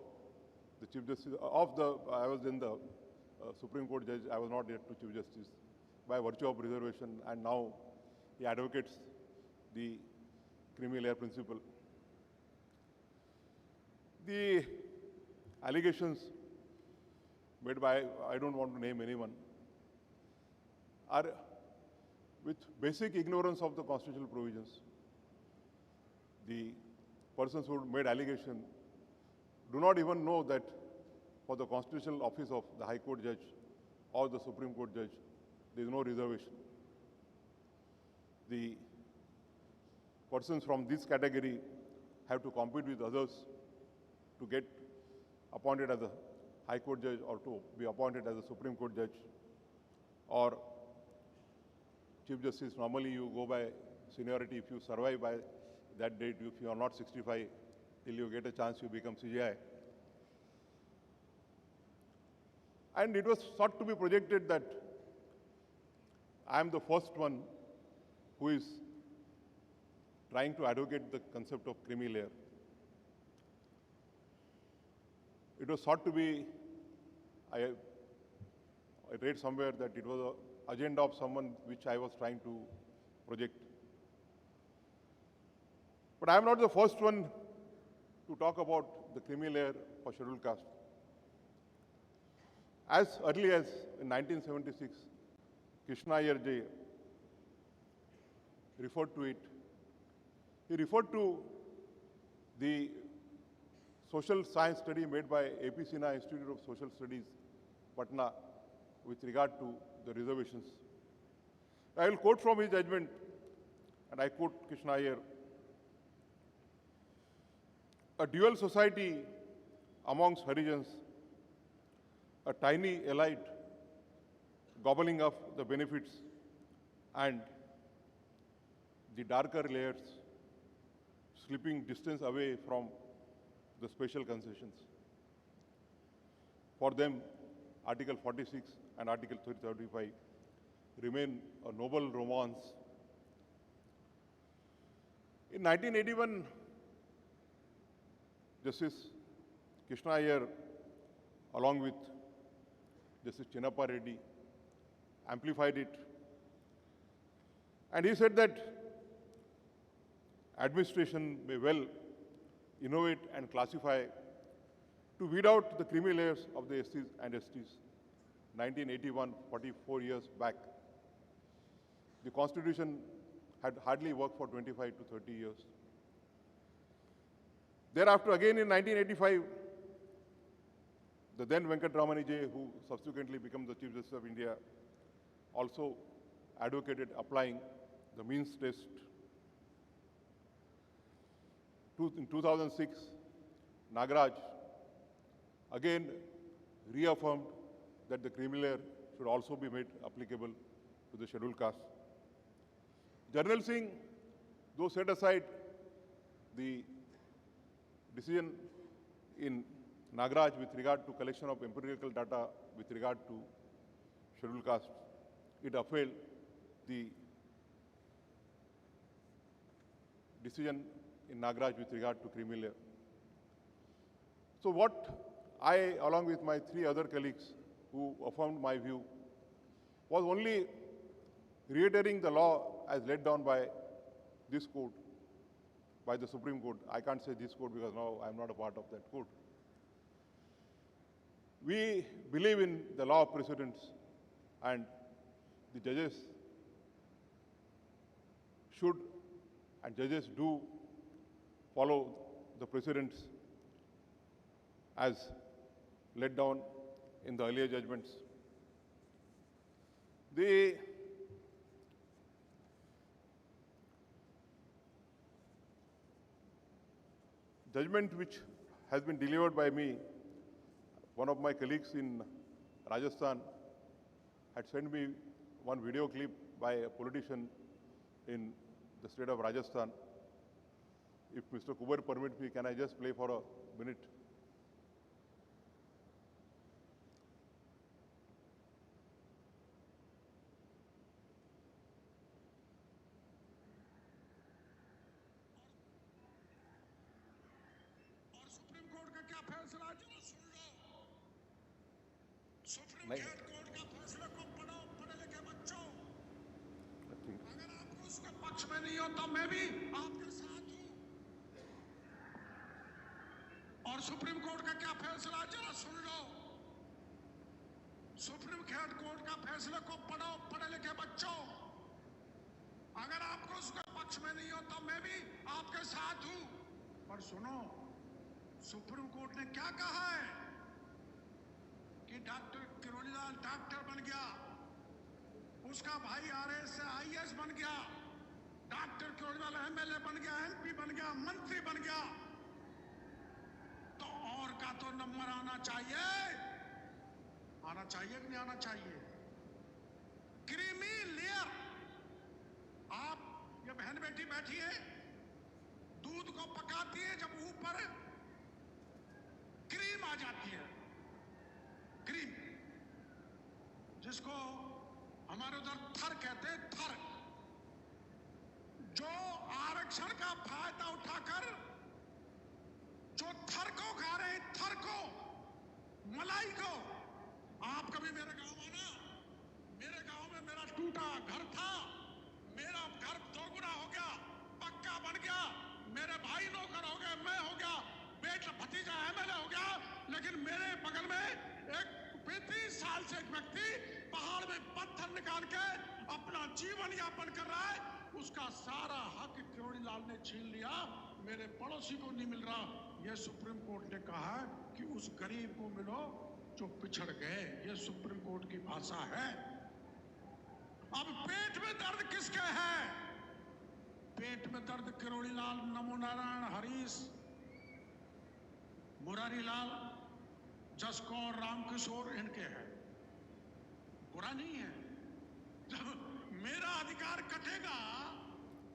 the Chief Justice I was in the Supreme Court judge, I was not yet to Chief Justice, by virtue of reservation, and now he advocates the creamy layer principle. The allegations made by, I don't want to name anyone, are with basic ignorance of the constitutional provisions. The persons who made allegation do not even know that for the constitutional office of the High Court judge or the Supreme Court judge, there is no reservation. The persons from this category have to compete with others to get appointed as a High Court judge or to be appointed as a Supreme Court judge or Chief Justice. Normally you go by seniority. If you survive by that date, if you are not 65, till you get a chance, you become CJI. And it was thought to be projected that I am the first one who is trying to advocate the concept of creamy layer. It was thought to be, I read somewhere that it was an agenda of someone which I was trying to project. But I am not the first one to talk about the creamy layer for scheduled caste. As early as in 1976, Krishna Iyer ji referred to it. He referred to the social science study made by AP Sinha Institute of Social Studies, Patna, with regard to the reservations. I will quote from his judgment, and I quote Krishna Iyer. A dual society amongst Harijans, a tiny elite gobbling up the benefits, and the darker layers slipping distance away from the special concessions. For them, Article 46 and Article 335 remain a noble romance. In 1981, Justice Krishna Iyer, along with Justice Chinnappa Reddy, amplified it. And he said that administration may well innovate and classify to weed out the creamy layers of the SCs and STs. 1981, 44 years back. The Constitution had hardly worked for 25 to 30 years. Thereafter, again in 1985, the then Venkatramani J, who subsequently became the Chief Justice of India, also advocated applying the means test. In 2006, Nagaraj again reaffirmed that the creamy layer should also be made applicable to the scheduled caste. Jarnail Singh, though set aside the decision in Nagaraj with regard to collection of empirical data with regard to scheduled caste, it upheld the decision in Nagaraj with regard to creamy layer. So what I, along with my three other colleagues who affirmed my view, was only reiterating the law as laid down by this court, by the Supreme Court. I can't say this court because now I'm not a part of that court. We believe in the law of precedents, and the judges should and judges do follow the precedents as laid down in the earlier judgments. The judgment which has been delivered by me, one of my colleagues in Rajasthan had sent me one video clip by a politician in the state of Rajasthan. If Mr. Kubar permits me, can I just play for a minute? Supreme court का क्या फैसला जरा सुन लो। Supreme court का फैसला को पढ़ो, पढ़े लिखे बच्चों। अगर आपको उसके पक्ष में नहीं हो तो मैं भी आपके साथ हूं। और सुप्रीम कोर्ट का क्या फैसला जरा सुन लो। सुप्रीम कोर्ट का फैसले को पढ़ो, पढ़े लिखे बच्चों। अगर आपको उसके पक्ष में नहीं हो तो मैं भी आपके साथ हूं। पर सुनो, सुप्रीम कोर्ट ने क्या कहा है कि डॉक्टर किरोड़ीलाल डॉक्टर बन गया, उसका भाई आरएस से आईएएस बन गया, डॉक्टर किरोड़ीलाल एमएलए बन गया, एमपी बन गया, मंत्री बन गया, तो और का तो नंबर आना चाहिए कि नहीं आना चाहिए? Creamy layer. आप ये बहन बेटी बैठी है, दूध को पकाती है, जब ऊपर क्रीम आ जाती है, क्रीम, जिसको हमारे उधर थर कहते हैं, थर, जो आरक्षण का फायदा उठाकर जो थर को खा रहे हैं, थर को, मलाई को। आप कभी मेरे गांव आना, मेरे गांव में मेरा टूटा घर था, मेरा घर दोगुना हो गया, पक्का बन गया, मेरे भाई नौकर हो गए, मैं हो गया, बेटा भतीजा एमएलए हो गया, लेकिन मेरे बगल में एक 35 साल से एक व्यक्ति पहाड़ में पत्थर निकाल के अपना जीवन यापन कर रहा है, उसका सारा हक किरोड़ीलाल ने छीन लिया, मेरे पड़ोसी को नहीं मिल रहा। यह सुप्रीम कोर्ट ने कहा कि उस गरीब को मिलो जो पिछड़ गए। यह सुप्रीम कोर्ट की भाषा है। अब पेट में दर्द किसके है? पेट में दर्द किरोड़ीलाल, नमो नारायण, हरीश, मुरारीलाल, जसकौर, रामकिशोर, इनके है। बुरा नहीं है। जब मेरा अधिकार कटेगा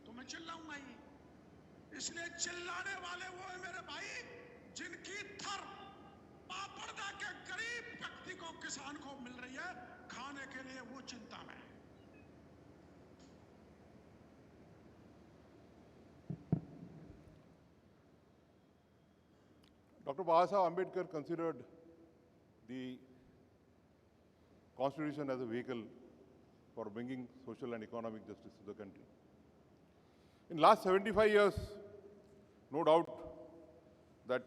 तो मैं चिल्लाऊंगा ही। इसलिए चिल्लाने वाले वो है मेरे भाई जिनकी थर पापड़दा के गरीब व्यक्ति को, किसान को मिल रही है खाने के लिए, वो चिंता में है। Dr. Baba Ambedkar considered the Constitution as a vehicle for bringing social and economic justice to the country. In last 75 years, no doubt that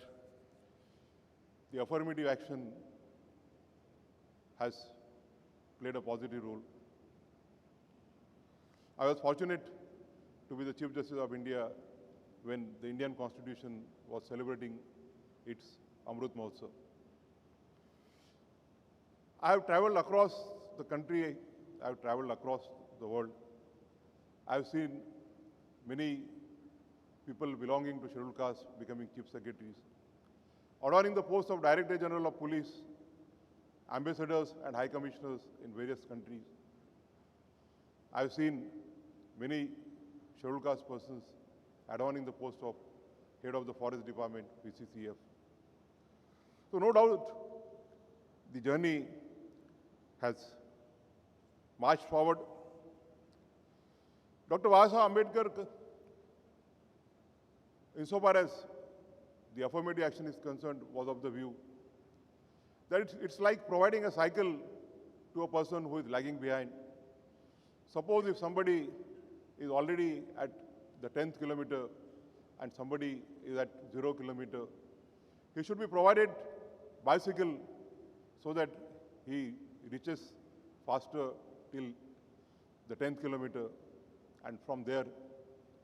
the affirmative action has played a positive role. I was fortunate to be the Chief Justice of India when the Indian Constitution was celebrating its Amrit Mahotsav. I have traveled across the country, I have traveled across the world. I have seen many people belonging to scheduled castes becoming chief secretaries, adorning the post of Director General of Police, ambassadors and high commissioners in various countries. I have seen many scheduled caste persons adorning the post of head of the Forest Department, PCCF. So no doubt the journey has marched forward. Dr. Baba Ambedkar, insofar as the affirmative action is concerned, was of the view that it's like providing a cycle to a person who is lagging behind. Suppose if somebody is already at the 10th kilometer and somebody is at 0 kilometer, he should be provided bicycle so that he reaches faster till the 10th kilometer, and from there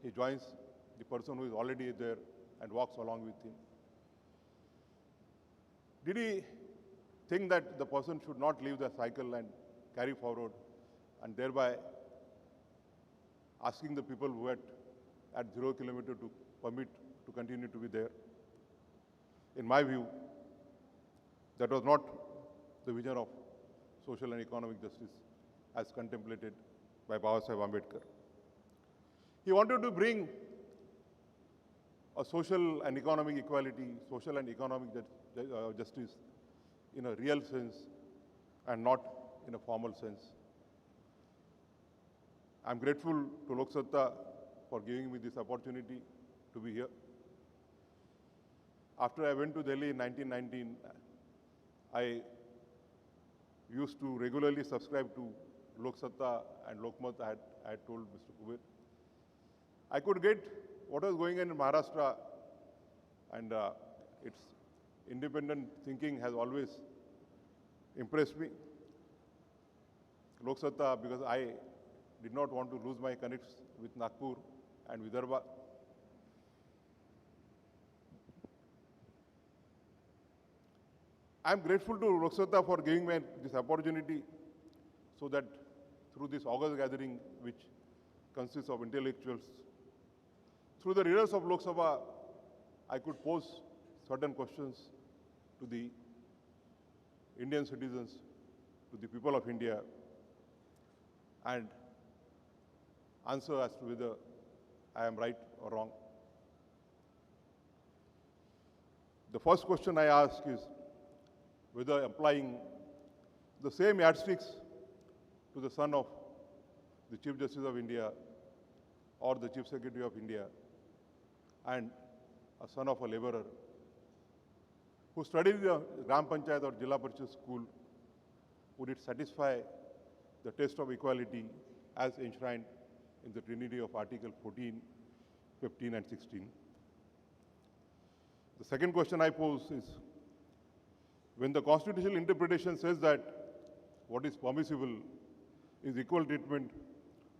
he joins the person who is already there and walks along with him. Did he think that the person should not leave the cycle and carry forward, and thereby asking the people who are at 0 kilometer to permit to continue to be there? In my view, that was not the vision of social and economic justice as contemplated by Baba Sahib Ambedkar. He wanted to bring a social and economic equality, social and economic justice in a real sense and not in a formal sense. I'm grateful to Loksatta for giving me this opportunity to be here. After I went to Delhi in 1919, I used to regularly subscribe to Loksatta and Lokmat. I had told Mr. Kuber. I could get what was going on in Maharashtra, and its independent thinking has always impressed me. Loksatta, because I did not want to lose my connects with Nagpur and Vidarbha. I'm grateful to Loksatta for giving me this opportunity so that through this August gathering, which consists of intellectuals, through the readers of Lok Sabha, I could pose certain questions to the Indian citizens, to the people of India, and answer as to whether I am right or wrong. The first question I ask is whether applying the same yardsticks to the son of the Chief Justice of India or the Chief Secretary of India and a son of a laborer who studied in the Gram Panchayat or Jilla Parishad school, would it satisfy the test of equality as enshrined in the Trinity of Article 14, 15 and 16? The second question I pose is, when the constitutional interpretation says that what is permissible is equal treatment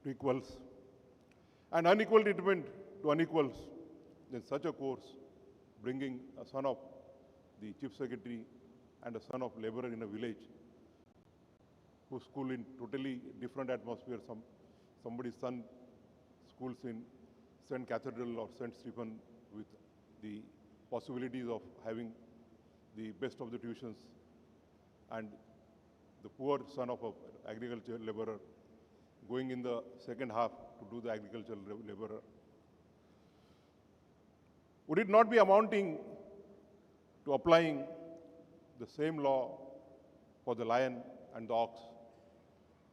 to equals and unequal treatment to unequals, then such a course bringing a son of the Chief Secretary and a son of laborer in a village who school in totally different atmosphere, somebody's son schools in St. Cathedral or St. Stephen with the possibilities of having the best of the tuitions, and the poor son of an agricultural laborer going in the second half to do the agricultural laborer. Would it not be amounting to applying the same law for the lion and the ox,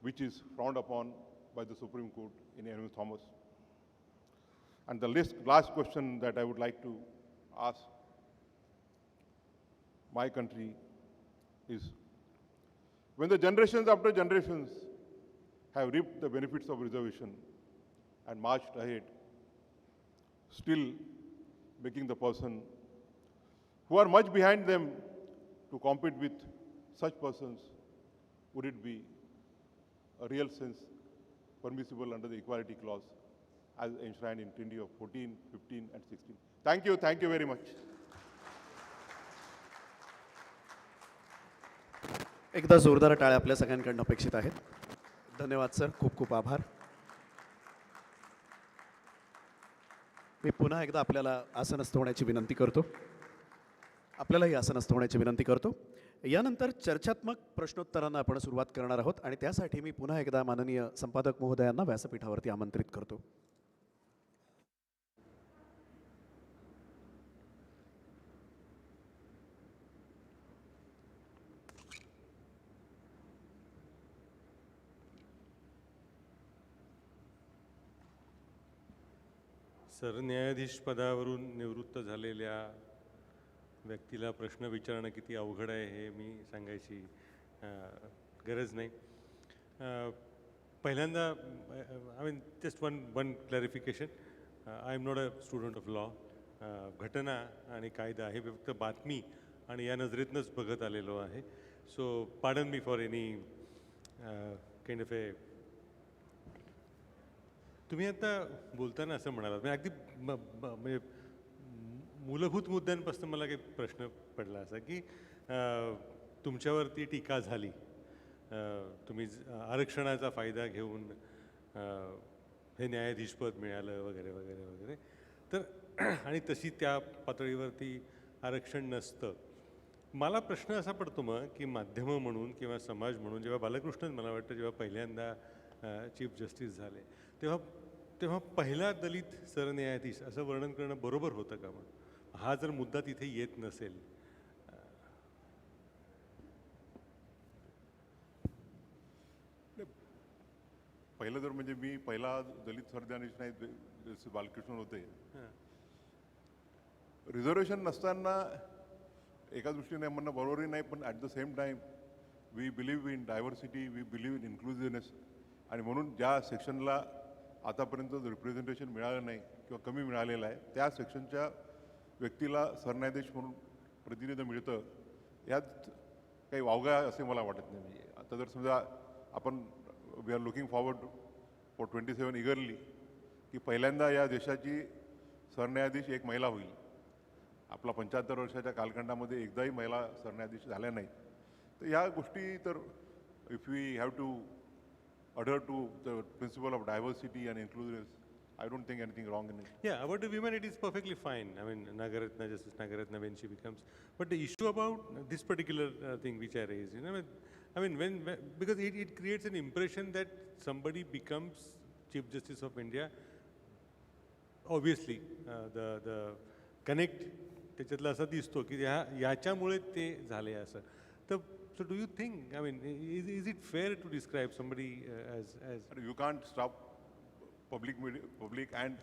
which is frowned upon by the Supreme Court in Henry Thomas? And the last question that I would like to ask my country is, when the generations after generations have reaped the benefits of reservation and marched ahead, still making the person who are much behind them to compete with such persons, would it be a real sense permissible under the equality clause as enshrined in Trinity of 14, 15 and 16? Thank you very much. एकदा जोरदार टाळ्या आपल्या सगळ्यांकडून अपेक्षित आहेत. धन्यवाद sir, खूप खूप आभार. मी पुन्हा एकदा आपल्याला आसनस्थ होण्याची विनंती करतो. आपल्यालाही आसनस्थ होण्याची विनंती करतो. यानंतर चर्चात्मक प्रश्नोत्तरांना आपण सुरुवात करणार आहोत आणि त्यासाठी मी पुन्हा एकदा माननीय संपादक महोदयांना व्यासपीठावरती आमंत्रित करतो. सरन्यायाधीश पदावरून निवृत्त झालेल्या व्यक्तीला प्रश्न विचारणं किती अवघड आहे हे मी सांगायची गरज नाही. पहिल्यांदा I mean just one clarification, I am not a student of law. घटना आणि कायदा हे फक्त बातमी आणि या नजरेतनंच बघत आलेलो आहे. So pardon me for any kind of a. तुम्ही आता बोलताना असं म्हणालात, म्हणजे अगदी म्हणजे मूलभूत मुद्द्यांपासून मला काही प्रश्न पडला असा की तुमच्यावरती टीका झाली, तुम्ही आरक्षणाचा फायदा घेऊन हे न्यायाधीशपद मिळालं वगैरे वगैरे वगैरे, तर आणि तशी त्या पातळीवरती आरक्षण नसतं. मला प्रश्न असा पडतो मग की माध्यमं म्हणून किंवा समाज म्हणून, जेव्हा बालकृष्णन मला वाटतं जेव्हा पहिल्यांदा चीफ जस्टिस झाले तेव्हा पहिला दलित सरन्यायाधीश असं वर्णन करणं बरोबर होतं का? मग हा जर मुद्दा तिथे येत नसेल, पहिलं जर म्हणजे मी पहिला दलित सरन्यायाधीश नाही, जसे बालकृष्णन होते. रिझर्वेशन नसताना एका दृष्टीने म्हणणं बरोबरही नाही, पण at the same time we believe in diversity, we believe in inclusiveness, आणि म्हणून ज्या सेक्शनला आतापर्यंत रिप्रेझेंटेशन मिळालं नाही किंवा कमी मिळालेलं आहे, त्या सेक्शनच्या व्यक्तीला सरन्यायाधीश म्हणून प्रतिनिधित्व मिळतं, यात काही वावगा असे मला वाटत नाही. म्हणजे आता जर समजा आपण we are looking forward for 27 eagerly की पहिल्यांदा या देशाची सरन्यायाधीश एक महिला होईल, आपला 75 वर्षाच्या कालखंडामध्ये एकदाही महिला सरन्यायाधीश झाल्या नाहीत. तर ह्या गोष्टी तर if we have to adhere to the principle of diversity and inclusiveness, I don't think anything wrong in it. Yeah, about the women, it is perfectly fine. I mean, Nagaratna, Justice Nagaratna, when she becomes. But the issue about this particular thing which I raised, you know, I mean, when because it creates an impression that somebody becomes Chief Justice of India. Obviously, the connect त्याच्यातला असा दिसतो की याच्यामुळे ते झाले असं. तर so do you think, I mean, is it fair to describe somebody as You can't stop public and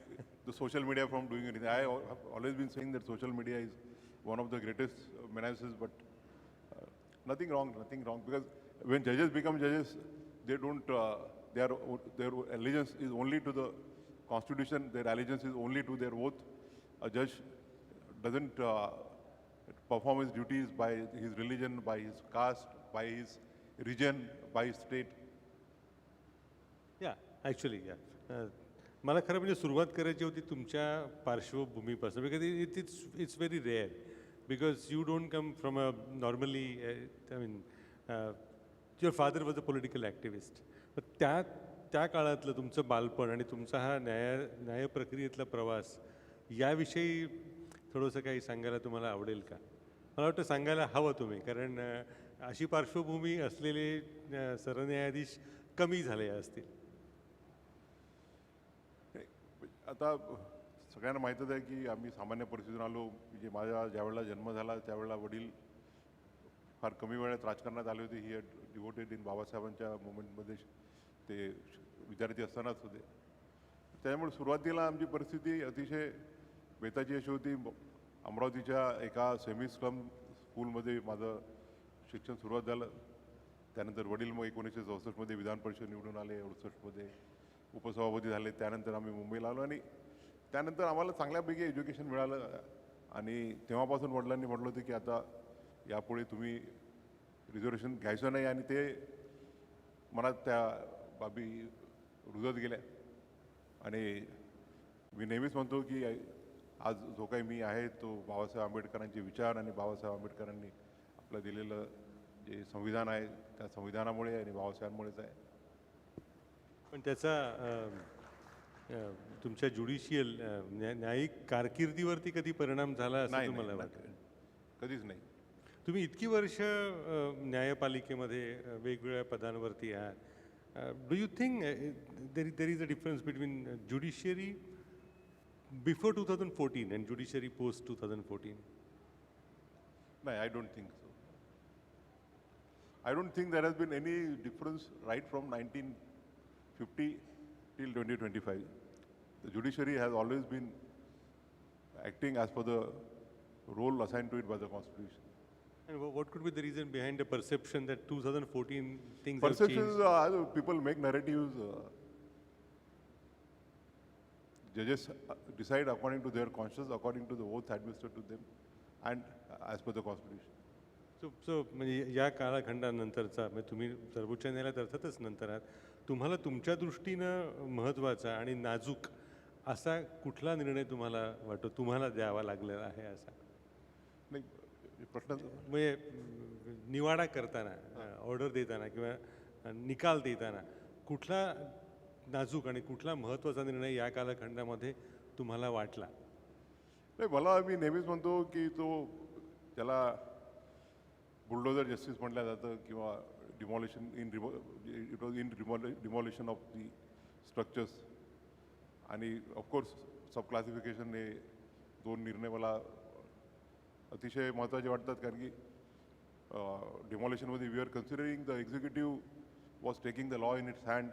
the social media from doing anything. I have always been saying that social media is one of the greatest menaces, but nothing wrong, because when judges become judges, they don't, their allegiance is only to the constitution, their allegiance is only to their oath. A judge doesn't perform his duties by his religion, by his caste, by his region, by his state. Yeah, actually, yeah. मला खरं म्हणजे सुरुवात करायची होती तुमच्या पार्श्वभूमीपासून, because it's very rare, because you don't come from a normally, I mean your father was a political activist. त्या काळातलं तुमचं बालपण आणि तुमचा हा न्याय प्रक्रियेतला प्रवास याविषयी थोडंसं काही सांगायला तुम्हाला आवडेल का? मला वाटतं सांगायला हवं तुम्ही, कारण अशी पार्श्वभूमी असलेले सरन्यायाधीश कमी झाले असतील. आता सगळ्यांना माहीतच आहे की आम्ही सामान्य परिस्थितीतून आलो. म्हणजे माझा ज्यावेळेला जन्म झाला त्यावेळेला वडील फार कमी वेळात राजकारणात आले होते. ही डिवोटेड इन बाबासाहेबांच्या मुवमेंटमध्ये ते विद्यार्थी असतानाच होते. त्यामुळे सुरुवातीला आमची परिस्थिती अतिशय बेताची अशी होती. अमरावतीच्या एका सेमी स्लम स्कूलमध्ये माझं शिक्षण सुरुवात झालं. त्यानंतर वडील मग 1964मध्ये विधान परिषद निवडून आले, 68मध्ये उपसभापती झाले. त्यानंतर आम्ही मुंबईला आलो आणि त्यानंतर आम्हाला चांगल्यापैकी एज्युकेशन मिळालं. आणि तेव्हापासून वडिलांनी म्हटलं होतं की आता यापुढे तुम्ही रिझर्वेशन घ्यायचं नाही, आणि ते मनात त्या बाबी रुजत गेल्या. आणि मी नेहमीच म्हणतो की आज जो काही मी आहे तो बाबासाहेब आंबेडकरांचे विचार आणि बाबासाहेब आंबेडकरांनी आपलं दिलेलं जे संविधान आहे त्या संविधानामुळे आणि बाबासाहेबांमुळेच आहे. पण त्याचा तुमच्या ज्युडिशियल न्यायिक कारकिर्दीवरती कधी परिणाम झाला असं तुम्हाला वाटतं? कधीच नाही. तुम्ही इतकी वर्ष न्यायपालिकेमध्ये वेगवेगळ्या पदांवरती आहात. Do you think there is a difference between judiciary before 2014 and judiciary post 2014? No, I don't think so. I don't think there has been any difference right from 1950 till 2025. The judiciary has always been acting as per the role assigned to it by the Constitution. And what could be the reason behind the perception that 2014 things Perceptions, have changed? people make narratives. Judges decide according to their conscience, according to the oath administered to them, and as per the Constitution. सो म्हणजे या कालखंडानंतरचा, म्हणजे तुम्ही सर्वोच्च न्यायालयात अर्थातच नंतर आहात, तुम्हाला तुमच्या दृष्टीनं महत्त्वाचा आणि नाजूक असा कुठला निर्णय तुम्हाला वाटतो तुम्हाला द्यावा लागलेला आहे असा? नाही, प्रश्न म्हणजे निवाडा करताना, ऑर्डर देताना किंवा निकाल देताना कुठला नाजूक आणि कुठला महत्त्वाचा निर्णय या कालखंडामध्ये तुम्हाला वाटला? नाही, मला मी नेहमीच म्हणतो की तो त्याला बुलडोझर जस्टिस म्हटलं जातं किंवा demolition it was in demolition of the structures. आणि ऑफकोर्स सबक्लासिफिकेशन हे दोन निर्णय मला अतिशय महत्त्वाचे वाटतात, कारण की डिमॉलिशनमध्ये we are considering the executive was taking the law in its hand.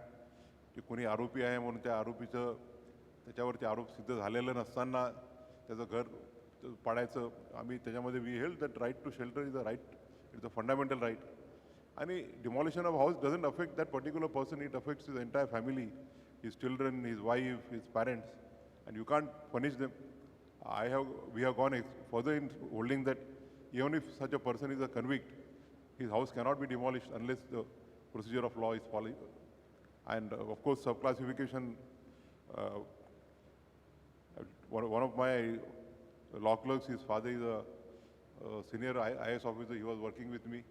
की कोणी आरोपी आहे म्हणून त्या आरोपीचं त्याच्यावरती आरोप सिद्ध झालेलं नसताना त्याचं घर पाडायचं. आम्ही त्याच्यामध्ये we held that right to shelter is a right, it's a fundamental right. आणि demolition of house doesn't affect that particular person, it affects his entire family, his children, his wife, his parents, and you can't punish them. We have gone further in holding that even if such a person is a convict, his house cannot be demolished unless the procedure of law is followed. And of course, subclassification, one of my law clerks. His father is a senior IAS officer. He was working with me.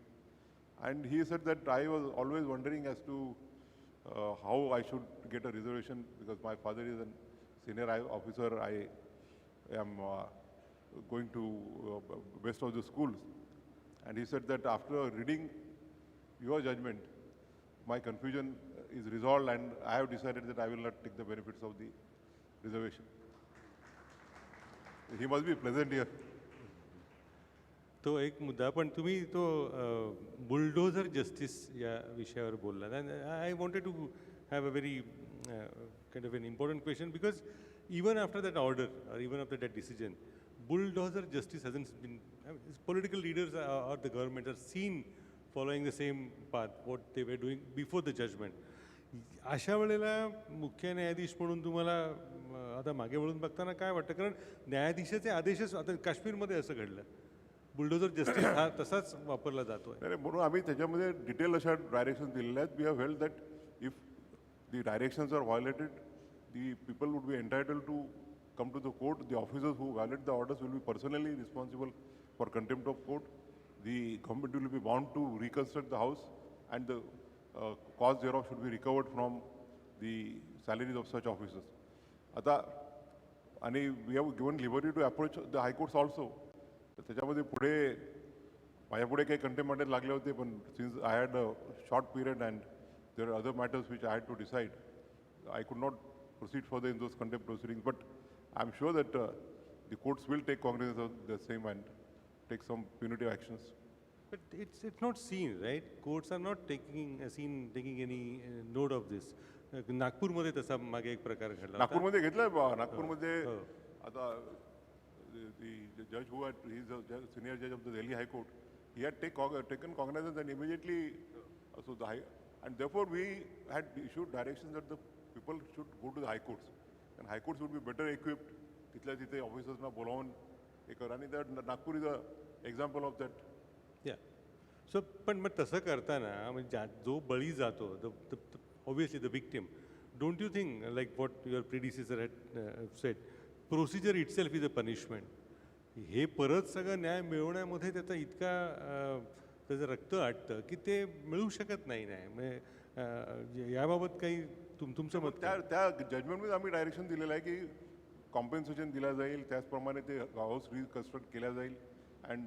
And he said that I was always wondering as to how I should get a reservation because my father is a senior officer. I am going to best of the schools. And he said that after reading your judgment, my confusion is resolved and I have decided that I will not take the benefits of the reservation. He must be pleasant here. तो एक मुद्दा पण तुम्ही तो bulldozer justice या विषयावर बोललात and I wanted to have a very kind of an important question because even after that order or even after that decision bulldozer justice hasn't been, political leaders or the government are seen following the same path what they were doing before the judgment. अशा वेळेला मुख्य न्यायाधीश म्हणून तुम्हाला आता मागे वळून बघताना काय वाटतं कारण न्यायाधीशाचे आदेशच आता काश्मीरमध्ये असं घडलं बुलडोझर जस्टिस हा तसाच वापरला जातोय. नाही म्हणून आम्ही त्याच्यामध्ये डिटेल अशा डायरेक्शन दिलेल्या आहेत. We have held that if the directions are violated the people would be entitled to come to the court. The officers who violate the orders will be personally responsible for contempt of court. The government will be bound to reconstruct the house and the cost thereof should be recovered from the salaries of such officers. Ata, and we have given liberty to approach the high courts also. त्याच्यामध्ये पुढे माझ्यापुढे काही contempt matter लागले होते पण since I had a short period and there are other matters which I had to decide, I could not proceed further in those contempt proceedings. But I'm sure that the courts will take cognizance of the same and take some punitive actions. But it's not seen, right? Courts are not taking any note of this. नागपूरमध्ये तसा मागे एक प्रकार घडला. नागपूरमध्ये घेतलाय नागपूरमध्ये आता the judge who had he is a senior judge of the Delhi High Court, he had taken cognizance and immediately so the high and therefore we had issued directions that the people should go to the high courts. And high courts would be better equipped तिथल्या तिथे ऑफिसर्सना बोलावून हे कर आणि that Nagpur is a example of that. या सो पण मग तसं करताना म्हणजे जो बळी जातो obviously the victim don't you think like what your predecessor had said procedure itself is a punishment. हे परत सगळं न्याय मिळवण्यामध्ये त्याचा इतका त्याचं रक्त आटतं की ते मिळू शकत नाही न्याय. म्हणजे याबाबत काही तुमचं मत त्या जजमेंटमध्ये आम्ही डायरेक्शन दिलेलं आहे की कॉम्पेन्सेशन दिलं जाईल त्याचप्रमाणे ते हाऊस रिकन्स्ट्रक्ट केल्या जाईल and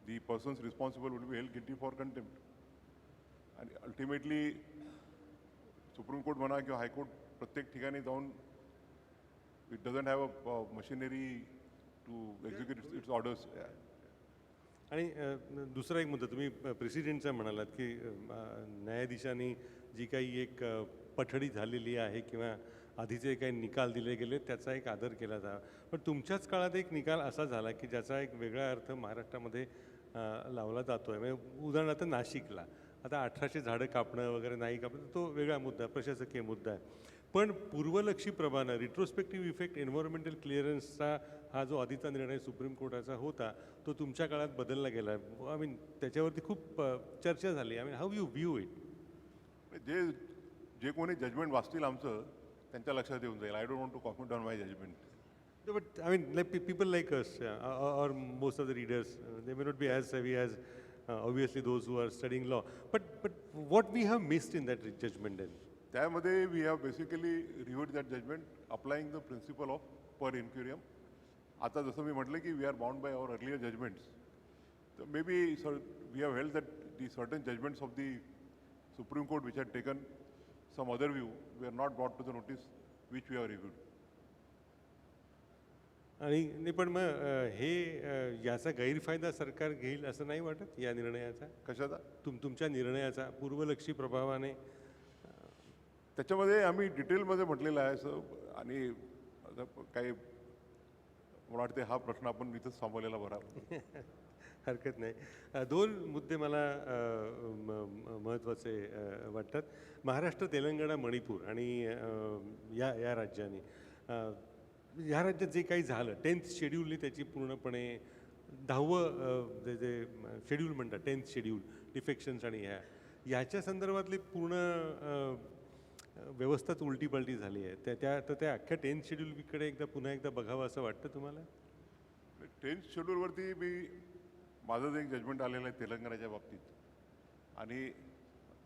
the persons responsible will be held guilty for contempt. आणि अल्टिमेटली सुप्रीम कोर्ट म्हणा किंवा हायकोर्ट प्रत्येक ठिकाणी जाऊन it doesn't have a machinery to execute its orders. आणि दुसरा एक मुद्दा तुम्ही प्रेसिडेंटचा म्हणालात की न्यायाधीशांनी जी काही एक पठडी झालेली आहे किंवा आधीचे काही निकाल दिले गेले त्याचा एक आदर केला जावा. पण तुमच्याच काळात एक निकाल असा झाला की ज्याचा एक वेगळा अर्थ महाराष्ट्रामध्ये लावला जातो आहे. म्हणजे उदाहरणार्थ नाशिकला आता 1800 झाडं कापणं वगैरे नाही कापणं तो वेगळा मुद्दा प्रशासकीय मुद्दा आहे. पण पूर्वलक्षी प्रभानं रिट्रोस्पेक्टिव्ह इफेक्ट एन्व्हायरमेंटल क्लिअरन्सचा हा जो आधीचा निर्णय सुप्रीम कोर्टाचा होता तो तुमच्या काळात बदलला गेला. आय मीन त्याच्यावरती खूप चर्चा झाली. I mean how you view it. जे कोणी जजमेंट वाचतील आमचं त्यांच्या लक्षात येऊन जाईल. I don't want to comment on my judgment. But I mean like people like us or most of the readers they may not be as heavy as obviously those who are studying law. But what we have missed in that judgment then. त्यामध्ये we have basically reviewed that judgment applying the principal of per incuriam. आता जसं मी म्हटलं की we are bound by our earlier judgments. तर may be we have held that the certain judgments of the Supreme Court which had taken some other view were not brought to the notice which we have reviewed. आणि नाही पण मग हे याचा गैरफायदा सरकार घेईल असं नाही वाटत या निर्णयाचा. कशाचा? तुमच्या निर्णयाचा पूर्वलक्षी प्रभावाने. त्याच्यामध्ये आम्ही डिटेलमध्ये म्हटलेलं आहे असं आणि काही मला वाटते हा प्रश्न आपण इथंच थांबवलेला बरा. हरकत नाही. दोन मुद्दे मला महत्त्वाचे वाटतात. महाराष्ट्र तेलंगणा मणिपूर आणि या राज्यांनी ह्या राज्यात जे काही झालं 10th शेड्यूलने त्याची पूर्णपणे 10वं जे शेड्यूल म्हणतात 10th शेड्यूल डिफेक्शन्स आणि ह्याच्या संदर्भातली पूर्ण व्यवस्थाच उलटीपलटी झाली आहे. त्या अख्ख्या 10th शेड्यूलकडे पुन्हा एकदा बघावं असं वाटतं तुम्हाला. 10th शेड्यूलवरती माझं एक जजमेंट आलेलं आहे तेलंगणाच्या बाबतीत आणि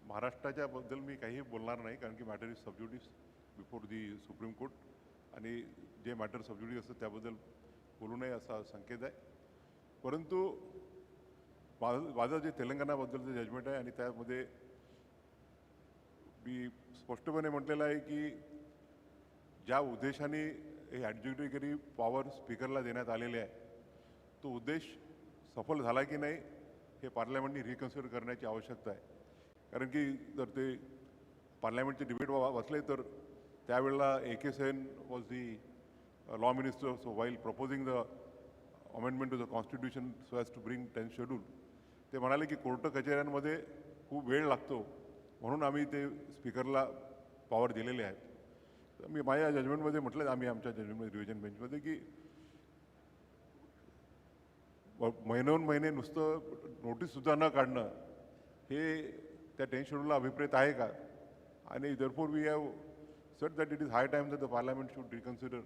महाराष्ट्राच्या बद्दल मी काही बोलणार नाही कारण की matter is sub judice before the Supreme Court आणि जे मॅटर सबज्युडिस असतं त्याबद्दल बोलू नये असा संकेत आहे. परंतु माझं जे तेलंगणाबद्दलचं जजमेंट आहे आणि त्यामध्ये मी स्पष्टपणे म्हटलेलं आहे की ज्या उद्देशाने हे ॲडज्युडिकरी पॉवर स्पीकरला देण्यात आलेले आहे तो उद्देश सफल झाला की नाही हे पार्लमेंटनी रिकन्सिडर करण्याची आवश्यकता आहे. कारण की जर ते पार्लमेंटचे डिबेट वाचले तर त्यावेळेला AK Sen was the law minister. So while proposing the amendment to the constitution so as to bring 10th schedule ते म्हणाले की कोर्ट कचेऱ्यांमध्ये खूप वेळ लागतो म्हणून आम्ही ते स्पीकरला पॉवर दिलेले आहेत. तर मी माझ्या जजमेंटमध्ये म्हटलं आम्ही आमच्या जजमेंट रिव्हिजन बेंचमध्ये की महिनोन महिने नुसतं नोटीससुद्धा न काढणं हे त्या 10th शेड्यूलला अभिप्रेत आहे का. आणि therefore we have said that it is high time that the parliament should reconsider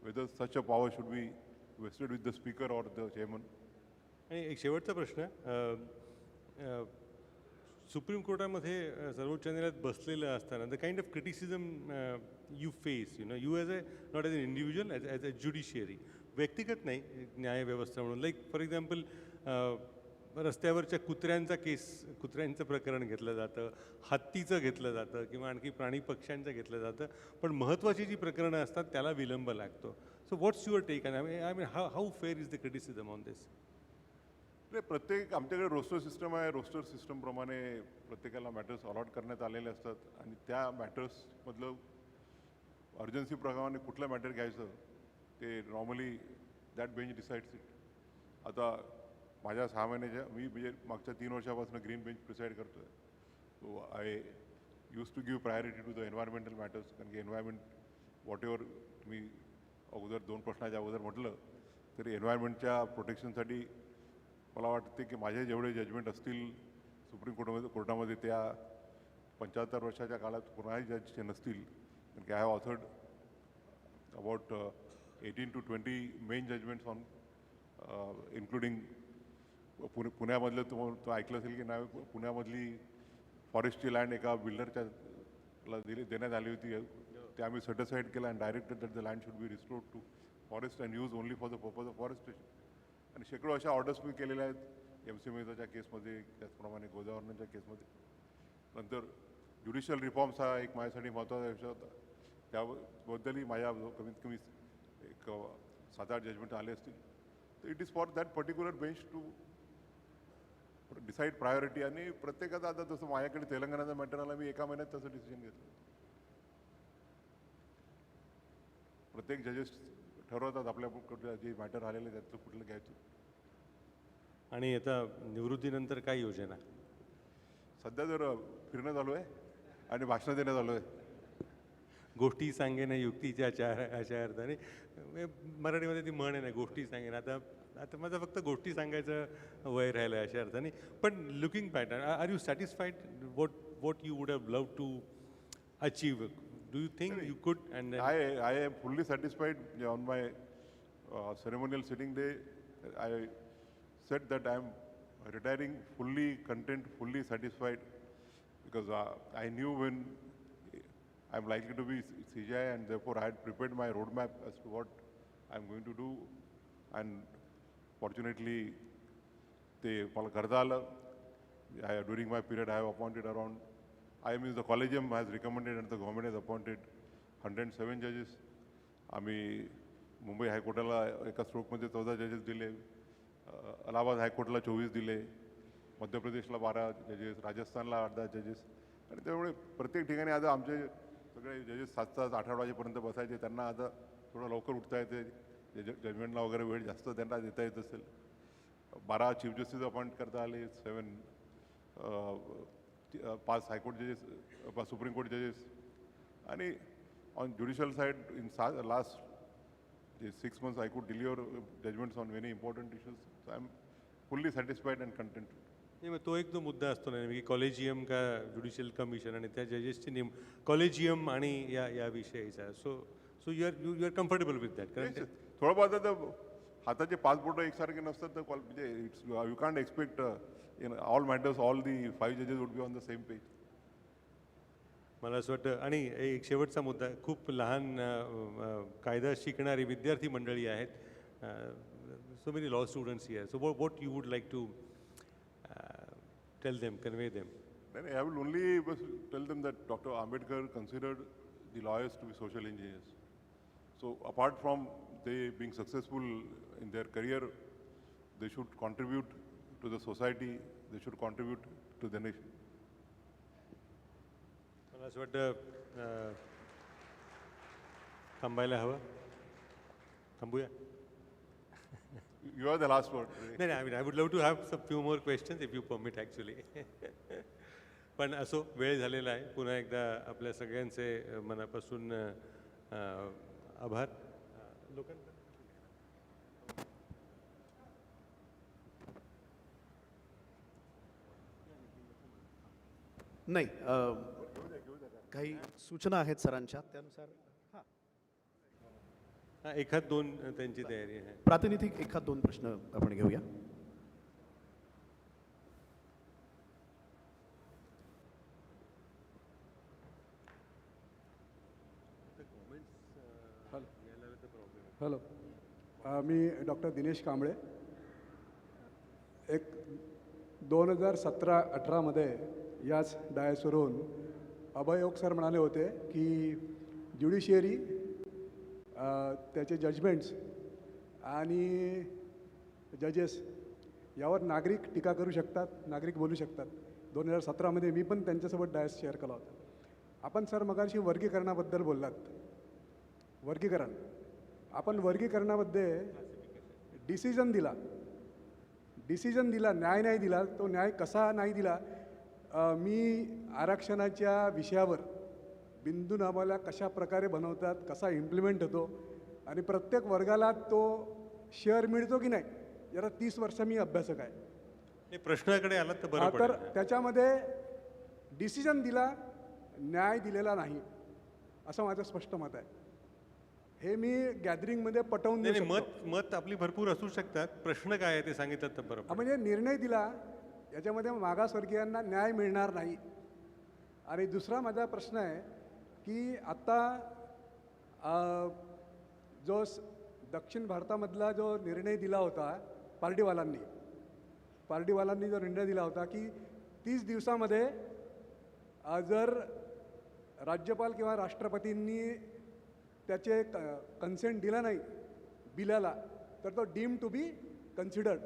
whether such a power should be vested with the speaker or the chairman. आणि एक शेवटचा प्रश्न, सुप्रीम कोर्टामध्ये सर्वोच्च न्यायालयात बसलेलं असताना the kind of criticism you face, you as not as an individual, as a judiciary, व्यक्तिगत नाही न्यायव्यवस्था म्हणून. लाईक फॉर एक्झाम्पल रस्त्यावरच्या कुत्र्यांचं प्रकरण घेतलं जातं, हत्तीचं घेतलं जातं किंवा आणखी प्राणी पक्ष्यांचं घेतलं जातं, पण महत्त्वाची जी प्रकरणं असतात त्याला विलंब लागतो. So what's your take I mean how fair is the criticism on this? प्रत्येक आमच्याकडे रोस्टर सिस्टम आहे. रोस्टर सिस्टमप्रमाणे प्रत्येकाला मॅटर्स अलॉट करण्यात आलेले असतात आणि त्या मॅटर्समधलं अर्जन्सीप्रमाणे कुठलं मॅटर घ्यायचं ते normally that bench decides it. आता माझ्या 6 महिन्याच्या मी म्हणजे मागच्या 3 वर्षापासून ग्रीन बेंच प्रिसाईड करतो आहे. So I use to give priority to the environmental matters कारण की एन्व्हायरमेंट वॉट एव्हर मी अगोदर 2 प्रश्नाच्या अगोदर म्हटलं तरी एन्व्हायरमेंटच्या प्रोटेक्शनसाठी मला वाटते की माझे जेवढे जजमेंट असतील सुप्रीम कोर्टामध्ये त्या 75 वर्षाच्या काळात कोणाही जजचे नसतील. कारण की I have authored about 18 to 20 main judgments on including पुण्यामधलं तो ऐकलं असेल की नाही, पुण्यामधली फॉरेस्टची लँड एका बिल्डरच्या देण्यात आली होती. ते आम्ही सर्टिसाईड केलं and directed that the land should be restored to forest and use only for the purpose of forestation. आणि शेकडो अशा ऑर्डर्स मी केलेल्या आहेत MC मेहताच्या केसमध्ये, त्याचप्रमाणे गोदावरणाच्या केसमध्ये. नंतर ज्युडिशियल रिफॉर्म्स हा एक माझ्यासाठी महत्त्वाचा विषय होता. त्याबद्दलही माझ्या कमीत कमी एक 7-8 जजमेंट आले असतील. तर it is for that particular bench to decide priority. आणि प्रत्येकाचा आता जसं माझ्याकडे तेलंगणाचा मॅटर आला मी 1 महिन्यात तसं डिसिजन घेतलं. प्रत्येक जजेस ठरवतात आपल्या जे मॅटर आलेले त्याचं कुठलं घ्यायचं. आणि आता निवृत्तीनंतर काय योजना? सध्या जर फिरणं चालू आहे आणि भाषणं देणं चालू आहे. गोष्टी सांगेन युक्तीच्या अशा अर्थाने मराठीमध्ये ती म्हण आहे ना, गोष्टी सांगेन. आता माझं फक्त गोष्टी सांगायचं वय राहिलं अशा अर्थाने. पण looking back, are you satisfied what you would have loved to achieve? Do you think you could? And I am fully satisfied. On my ceremonial sitting day, I said that I am retiring fully content, fully satisfied, because I knew when I am likely to be CJI, and therefore I had prepared my roadmap as to what I am going to do. And fortunately, they करता आलं. During my period, I have appointed around, the collegium has recommended and the government has appointed 107 judges. आम्ही मुंबई हायकोर्टाला एका स्ट्रोकमध्ये 14 जजेस दिले, अलाहाबाद हायकोर्टला 24 दिले, मध्य प्रदेशला 12 जजेस, राजस्थानला 8 जजेस. आणि त्यामुळे प्रत्येक ठिकाणी आता आमचे सगळे जजेस 7-8 वाजेपर्यंत बसायचे. त्यांना आता थोडं लवकर उठता येते, जजमेंटला वगैरे वेळ जास्त त्यांना देता येत असेल. 12 चीफ जस्टिस अपॉइंट करता आले, 5 हायकोर्ट जजेस, 5 सुप्रीम कोर्ट जजेस. आणि on judicial side in last 6 months I could deliver judgments on many important issues. So I am fully satisfied and content. नाही, मग तो एक जो मुद्दा असतो ना की कॉलेजियम का ज्युडिशियल कमिशन आणि त्या जजेसची नेम कॉलेजियम आणि या विषयीचा. So you are comfortable with that? कारण थोडं बहुत आता हाताचे 5 बोटं एकसारखे नसतात तर म्हणजे you can't expect in all matters all the 5 जजेस would be on the same page. मला असं वाटतं, आणि एक शेवटचा मुद्दा, खूप लहान कायदा शिकणारी विद्यार्थी मंडळी आहेत, so many law students here, so what you would like to tell them, convey them? I will only tell them that Dr. Ambedkar considered the lawyers to be social engineers. So apart from they being successful in their career, they should contribute to the society, they should contribute to the nation. मला असं वाटतं थांबायला हवं. थांबूया? You are the last word. नाही, I mean, I would love to have some few more questions if you permit actually. पण असो, वेळ झालेला आहे. पुन्हा एकदा आपल्या सगळ्यांचे मनापासून आभार. लोकांना नाही, काही सूचना आहेत सरांच्या, त्यानुसार एखाद दोन त्यांची तयारी आहे. प्रातिनिधिक एखाद दोन प्रश्न आपण घेऊया. हॅलो, मी डॉक्टर दिनेश कांबळे. एक 2017-18मध्ये याच डायसवरून अभयोग सर म्हणाले होते की ज्युडिशियरी त्याचे जजमेंट्स आणि जजेस यावर नागरिक टीका करू शकतात, नागरिक बोलू शकतात. 2017मध्ये मी पण त्यांच्यासोबत डायस शेअर केला होता. आपण सर मगाशी वर्गीकरणाबद्दल बोललात. वर्गीकरण, आपण वर्गीकरणामध्ये डिसिजन दिला, न्याय नाही दिला. तो न्याय कसा नाही दिला, मी आरक्षणाच्या विषयावर बिंदूनामाला कशा प्रकारे बनवतात, कसा इम्प्लिमेंट होतो आणि प्रत्येक वर्गाला तो शेअर मिळतो की नाही, जरा 30 वर्ष मी अभ्यासक आहे. प्रश्नाकडे आलात तर बरं तर पडेल. त्याच्यामध्ये डिसिजन दिला, न्याय दिलेला नाही, असं माझं स्पष्ट मत आहे. हे मी गॅदरिंगमध्ये पटवून देऊ शकतो. मत आपली भरपूर असू शकतात. प्रश्न काय आहे ते सांगितलं तर बरं पडेल. म्हणजे निर्णय दिला, याच्यामध्ये मागासवर्गीयांना न्याय मिळणार नाही. आणि दुसरा माझा प्रश्न आहे की आता जो दक्षिण भारतामधला जो निर्णय दिला होता पार्टीवालांनी जो निर्णय दिला होता की 30 दिवसामध्ये जर राज्यपाल किंवा राष्ट्रपतींनी त्याचे कन्सेंट दिला नाही बिलाला तर तो डीम टू बी कन्सिडर्ड.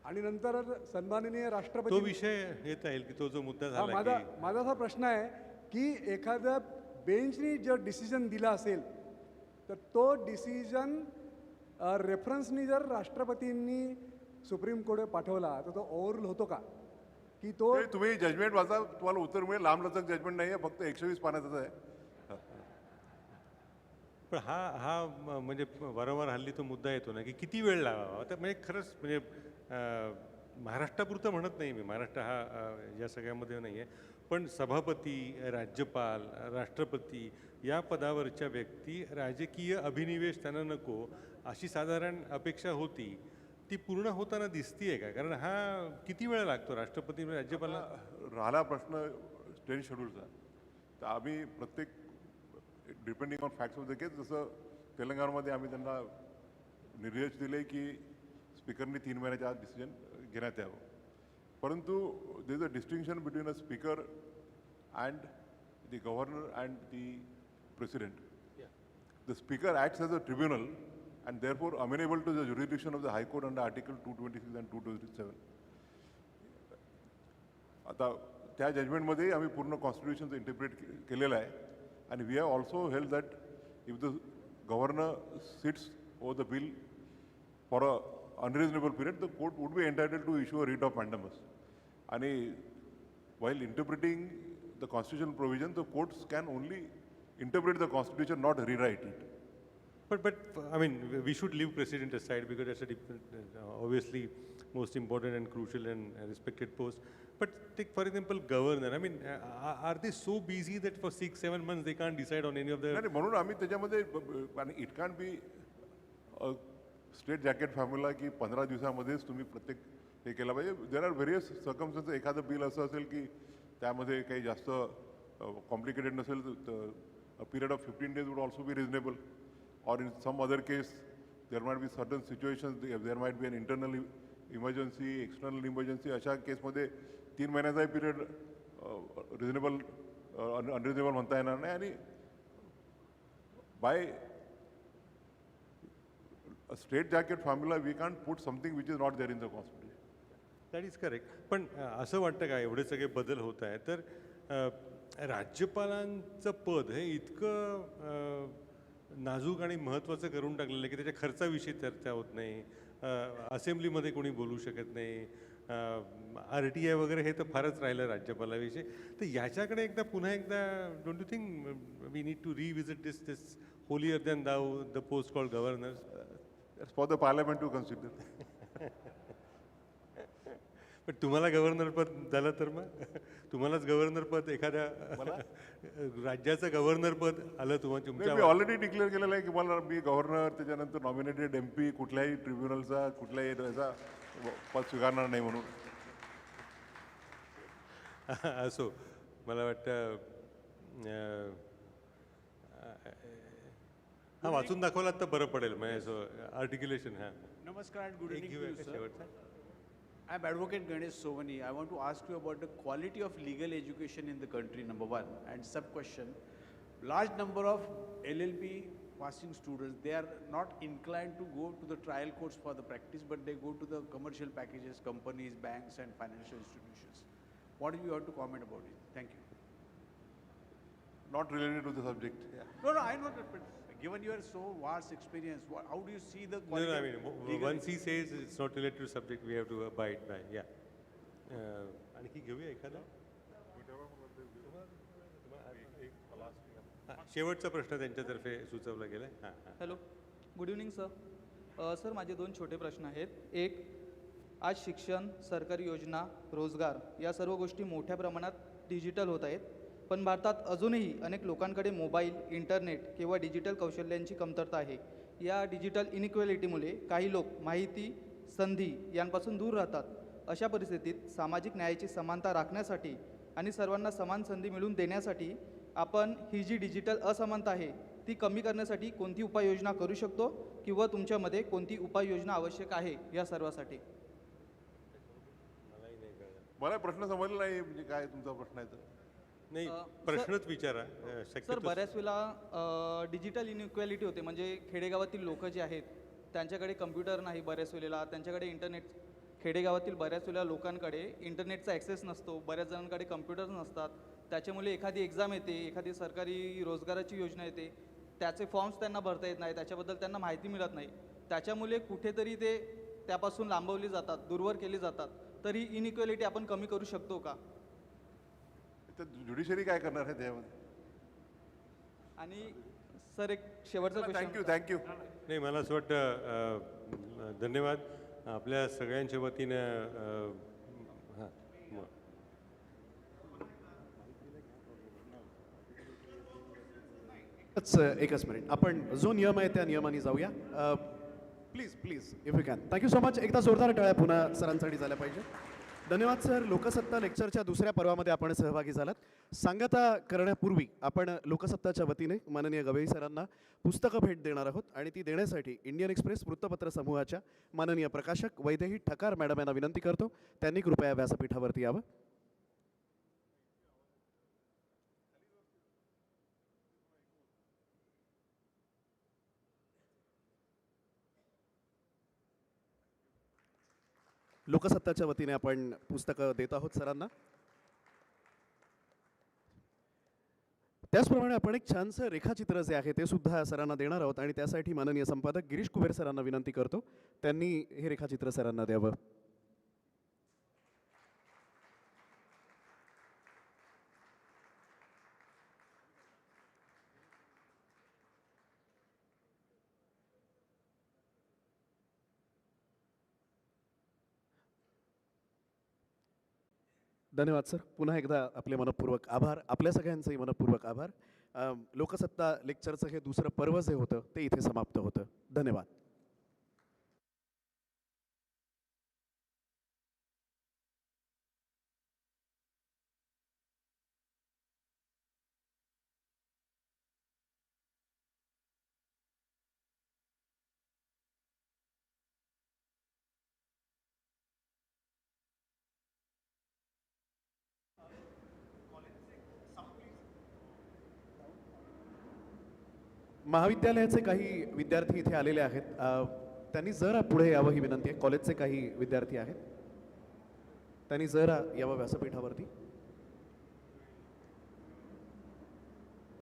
आणि नंतर सन्माननीय राष्ट्रपती, तो विषय येता येईल की तो जो मुद्दा झाला, माझा असा प्रश्न आहे की एखाद्या बेंचनी जर डिसिजन दिला असेल तर तो डिसिजन रेफरन्सनी जर राष्ट्रपतींनी सुप्रीम कोर्ट पाठवला तर तो ओव्हररूल होतो का? की तो तुम्ही जजमेंट वाचा, तुम्हाला उत्तर मिळेल. लांबलचक जजमेंट नाही आहे, फक्त 120 पानाचं आहे. पण हा म्हणजे वारंवार हल्ली तो मुद्दा येतो ना की किती वेळ लावावा. तर म्हणजे खरंच म्हणजे महाराष्ट्रापुरतं म्हणत नाही मी, महाराष्ट्र हा या सगळ्यामध्ये नाही आहे, पण सभापती, राज्यपाल, राष्ट्रपती या पदावरच्या व्यक्ती राजकीय अभिनिवेश त्यांना नको अशी साधारण अपेक्षा होती, ती पूर्ण होताना दिसतीये का? कारण हा किती वेळ लागतो राष्ट्रपती राज्यपाला? राहिला प्रश्न ट्रेन शेड्यूलचा, तर आम्ही प्रत्येक depending on facts of the case, जसं तेलंगणामध्ये आम्ही त्यांना निर्देश दिले की स्पीकरनी 3 महिन्याच्या आत डिसिजन घेण्यात यावं. परंतु there is a distinction between a speaker and the governor and the president. The speaker acts as a tribunal and therefore amenable to the jurisdiction of the high court under article 226 and 227. आता त्या जजमेंटमध्ये आम्ही पूर्ण कॉन्स्टिट्यूशनचं interpret केलेलं आहे. आणि we have also held that if the governor sits over the bill for a unreasonable period, the court would be entitled to issue a writ of mandamus. And while interpreting the constitutional provision, the courts can only interpret the constitution, not rewrite it. But I mean, we should leave precedent aside because that's a different, obviously most important and crucial and respected post. But take for example governor. I mean, are they so busy that for 6-7 months they can't decide on any of the? म्हणून आम्ही त्याच्यामध्ये, and it can't be a straight jacket formula की 15 दिवसामध्येच तुम्ही प्रत्येक हे केलं पाहिजे. There are various circumstances. एखादं बिल असं असेल की त्यामध्ये काही जास्त कॉम्प्लिकेटेड नसेल तर a period of 15 days would also be reasonable. Or in some other case, there might be certain situations, there might be an internal emergency, external emergency. अशा केसमध्ये 3 महिन्याचाही पिरियड रिजनेबल अनरिजनेबल म्हणता येणार नाही. आणि by straight jacket formula we can put something which is not there in the constitution. That is correct. पण असं वाटतं का एवढे सगळे बदल होत आहे तर राज्यपालांचं पद हे इतकं नाजूक आणि महत्त्वाचं करून टाकलेलं आहे की त्याच्या खर्चाविषयी चर्चा होत नाही, असेंब्लीमध्ये कोणी बोलू शकत नाही, RTI वगैरे हे तर फारच राहिलं राज्यपालाविषयी. तर याच्याकडे एकदा पुन्हा एकदा don't you think we need to revisit this holier than thou the post called governor. For the parliament to consider. पण तुम्हाला गव्हर्नर पद झालं तर मग तुम्हालाच गव्हर्नर पद एखाद्या राज्याचं गव्हर्नर पद आलं तुमच्या. मी ऑलरेडी डिक्लेअर केलेलं आहे की मला मी गव्हर्नर त्याच्यानंतर नॉमिनेटेड MP कुठल्याही ट्रिब्युनलचा कुठल्याही याचा पद स्वीकारणार नाही म्हणून. असो मला वाटतं हा वाचून दाखवलात तर बरं पडेल. म्हणजे आर्टिक्युलेशन. हां Namaskar and good evening to you, sir. शेवटचा. I'm Advocate Ganesh Sovani. I want to ask you about the quality of legal education in the country, number one. And sub-question, large number of LLB passing students, they are not inclined to go to the trial courts for the practice, but they go to the commercial packages, companies, banks and financial institutions. What do you have to comment about it? Thank you. Not related to the subject. No, I know that, but given your so vast experience, how do you see the No, quality I of mean, legal once he says it's not related to subject, we have to abide by. Yeah. आणखी घेऊया एखादा. शेवटचा प्रश्न त्यांच्यातर्फे सुचवला गेला. हां हां. Hello, good evening sir. Sir माझे 2 छोटे प्रश्न आहेत. एक, आज शिक्षण, सरकारी योजना, रोजगार या सर्व गोष्टी मोठ्या प्रमाणात डिजिटल होत आहेत, पण भारतात अजूनही अनेक लोकांकडे मोबाईल, इंटरनेट किंवा डिजिटल कौशल्यांची कमतरता आहे. या डिजिटल इनइक्वॅलिटीमुळे काही लोक माहिती, संधी यांपासून दूर राहतात. अशा परिस्थितीत सामाजिक न्यायाची समानता राखण्यासाठी आणि सर्वांना समान संधी मिळवून देण्यासाठी आपण ही जी डिजिटल असमानता आहे ती कमी करण्यासाठी कोणती उपाययोजना करू शकतो किंवा तुमच्यामध्ये कोणती उपाययोजना आवश्यक आहे या सर्वासाठी? मला प्रश्न समजला नाही. म्हणजे काय तुमचा प्रश्न आहे तर? नाही, प्रश्नच विचारा. सर बऱ्याच वेळेला डिजिटल इनइक्वॅलिटी होते. म्हणजे खेडेगावातील लोक जे आहेत त्यांच्याकडे कम्प्युटर नाही, बऱ्याच वेळेला त्यांच्याकडे इंटरनेट, खेडेगावातील बऱ्याच वेळेला लोकांकडे इंटरनेटचा ॲक्सेस नसतो, बऱ्याच जणांकडे कम्प्युटर्स नसतात. त्याच्यामुळे एखादी एक्झाम येते, एखादी सरकारी रोजगाराची योजना येते, त्याचे फॉर्म्स त्यांना भरता येत नाही, त्याच्याबद्दल त्यांना माहिती मिळत नाही. त्याच्यामुळे कुठेतरी ते त्यापासून लांबवली जातात, दूरवर केली जातात. तर ही इनइक्वॅलिटी आपण कमी करू शकतो का? तर ज्युडिशरी काय करणार आहे त्यामध्ये? आणि सर एक शेवटचा क्वेश्चन. थँक्यू. नाही, मला असं वाटतं धन्यवाद आपल्या सगळ्यांच्या वतीनं. हां मग एकच मिनिट, आपण जो नियम आहे त्या नियमाने जाऊया. Please please if you can. Thank you so much. एकदा जोरदार टाळ्या पुन्हा सरांसाठी झाल्या पाहिजे. धन्यवाद सर. लोकसत्ता लेक्चरच्या दुसऱ्या पर्वामध्ये आपण सहभागी झालात. सांगता करण्यापूर्वी आपण लोकसत्ताच्या वतीने माननीय गवई सरांना पुस्तकं भेट देणार आहोत आणि ती देण्यासाठी इंडियन एक्सप्रेस वृत्तपत्र समूहाच्या माननीय प्रकाशक वैदेही ठकार मॅडम यांना विनंती करतो, त्यांनी कृपया व्यासपीठावरती यावं. लोकसत्ताच्या वतीने आपण पुस्तकं देत आहोत सरांना. त्याचप्रमाणे आपण एक छानसं रेखाचित्र जे आहे ते सुद्धा सरांना देणार आहोत आणि त्यासाठी माननीय संपादक गिरीश कुबेर सरांना विनंती करतो, त्यांनी हे रेखाचित्र सरांना द्यावं. धन्यवाद सर. पुन्हा एकदा आपले मनपूर्वक आभार, आपल्या सगळ्यांचंही मनपूर्वक आभार. लोकसत्ता लेक्चरचं हे दुसरं पर्व जे होतं ते इथे समाप्त होतं. धन्यवाद. महाविद्यालयाचे काही विद्यार्थी इथे आलेले आहेत. त्यांनी जरा पुढे यावं ही विनंती आहे. कॉलेजचे काही विद्यार्थी आहेत, त्यांनी जरा यावं व्यासपीठावरती.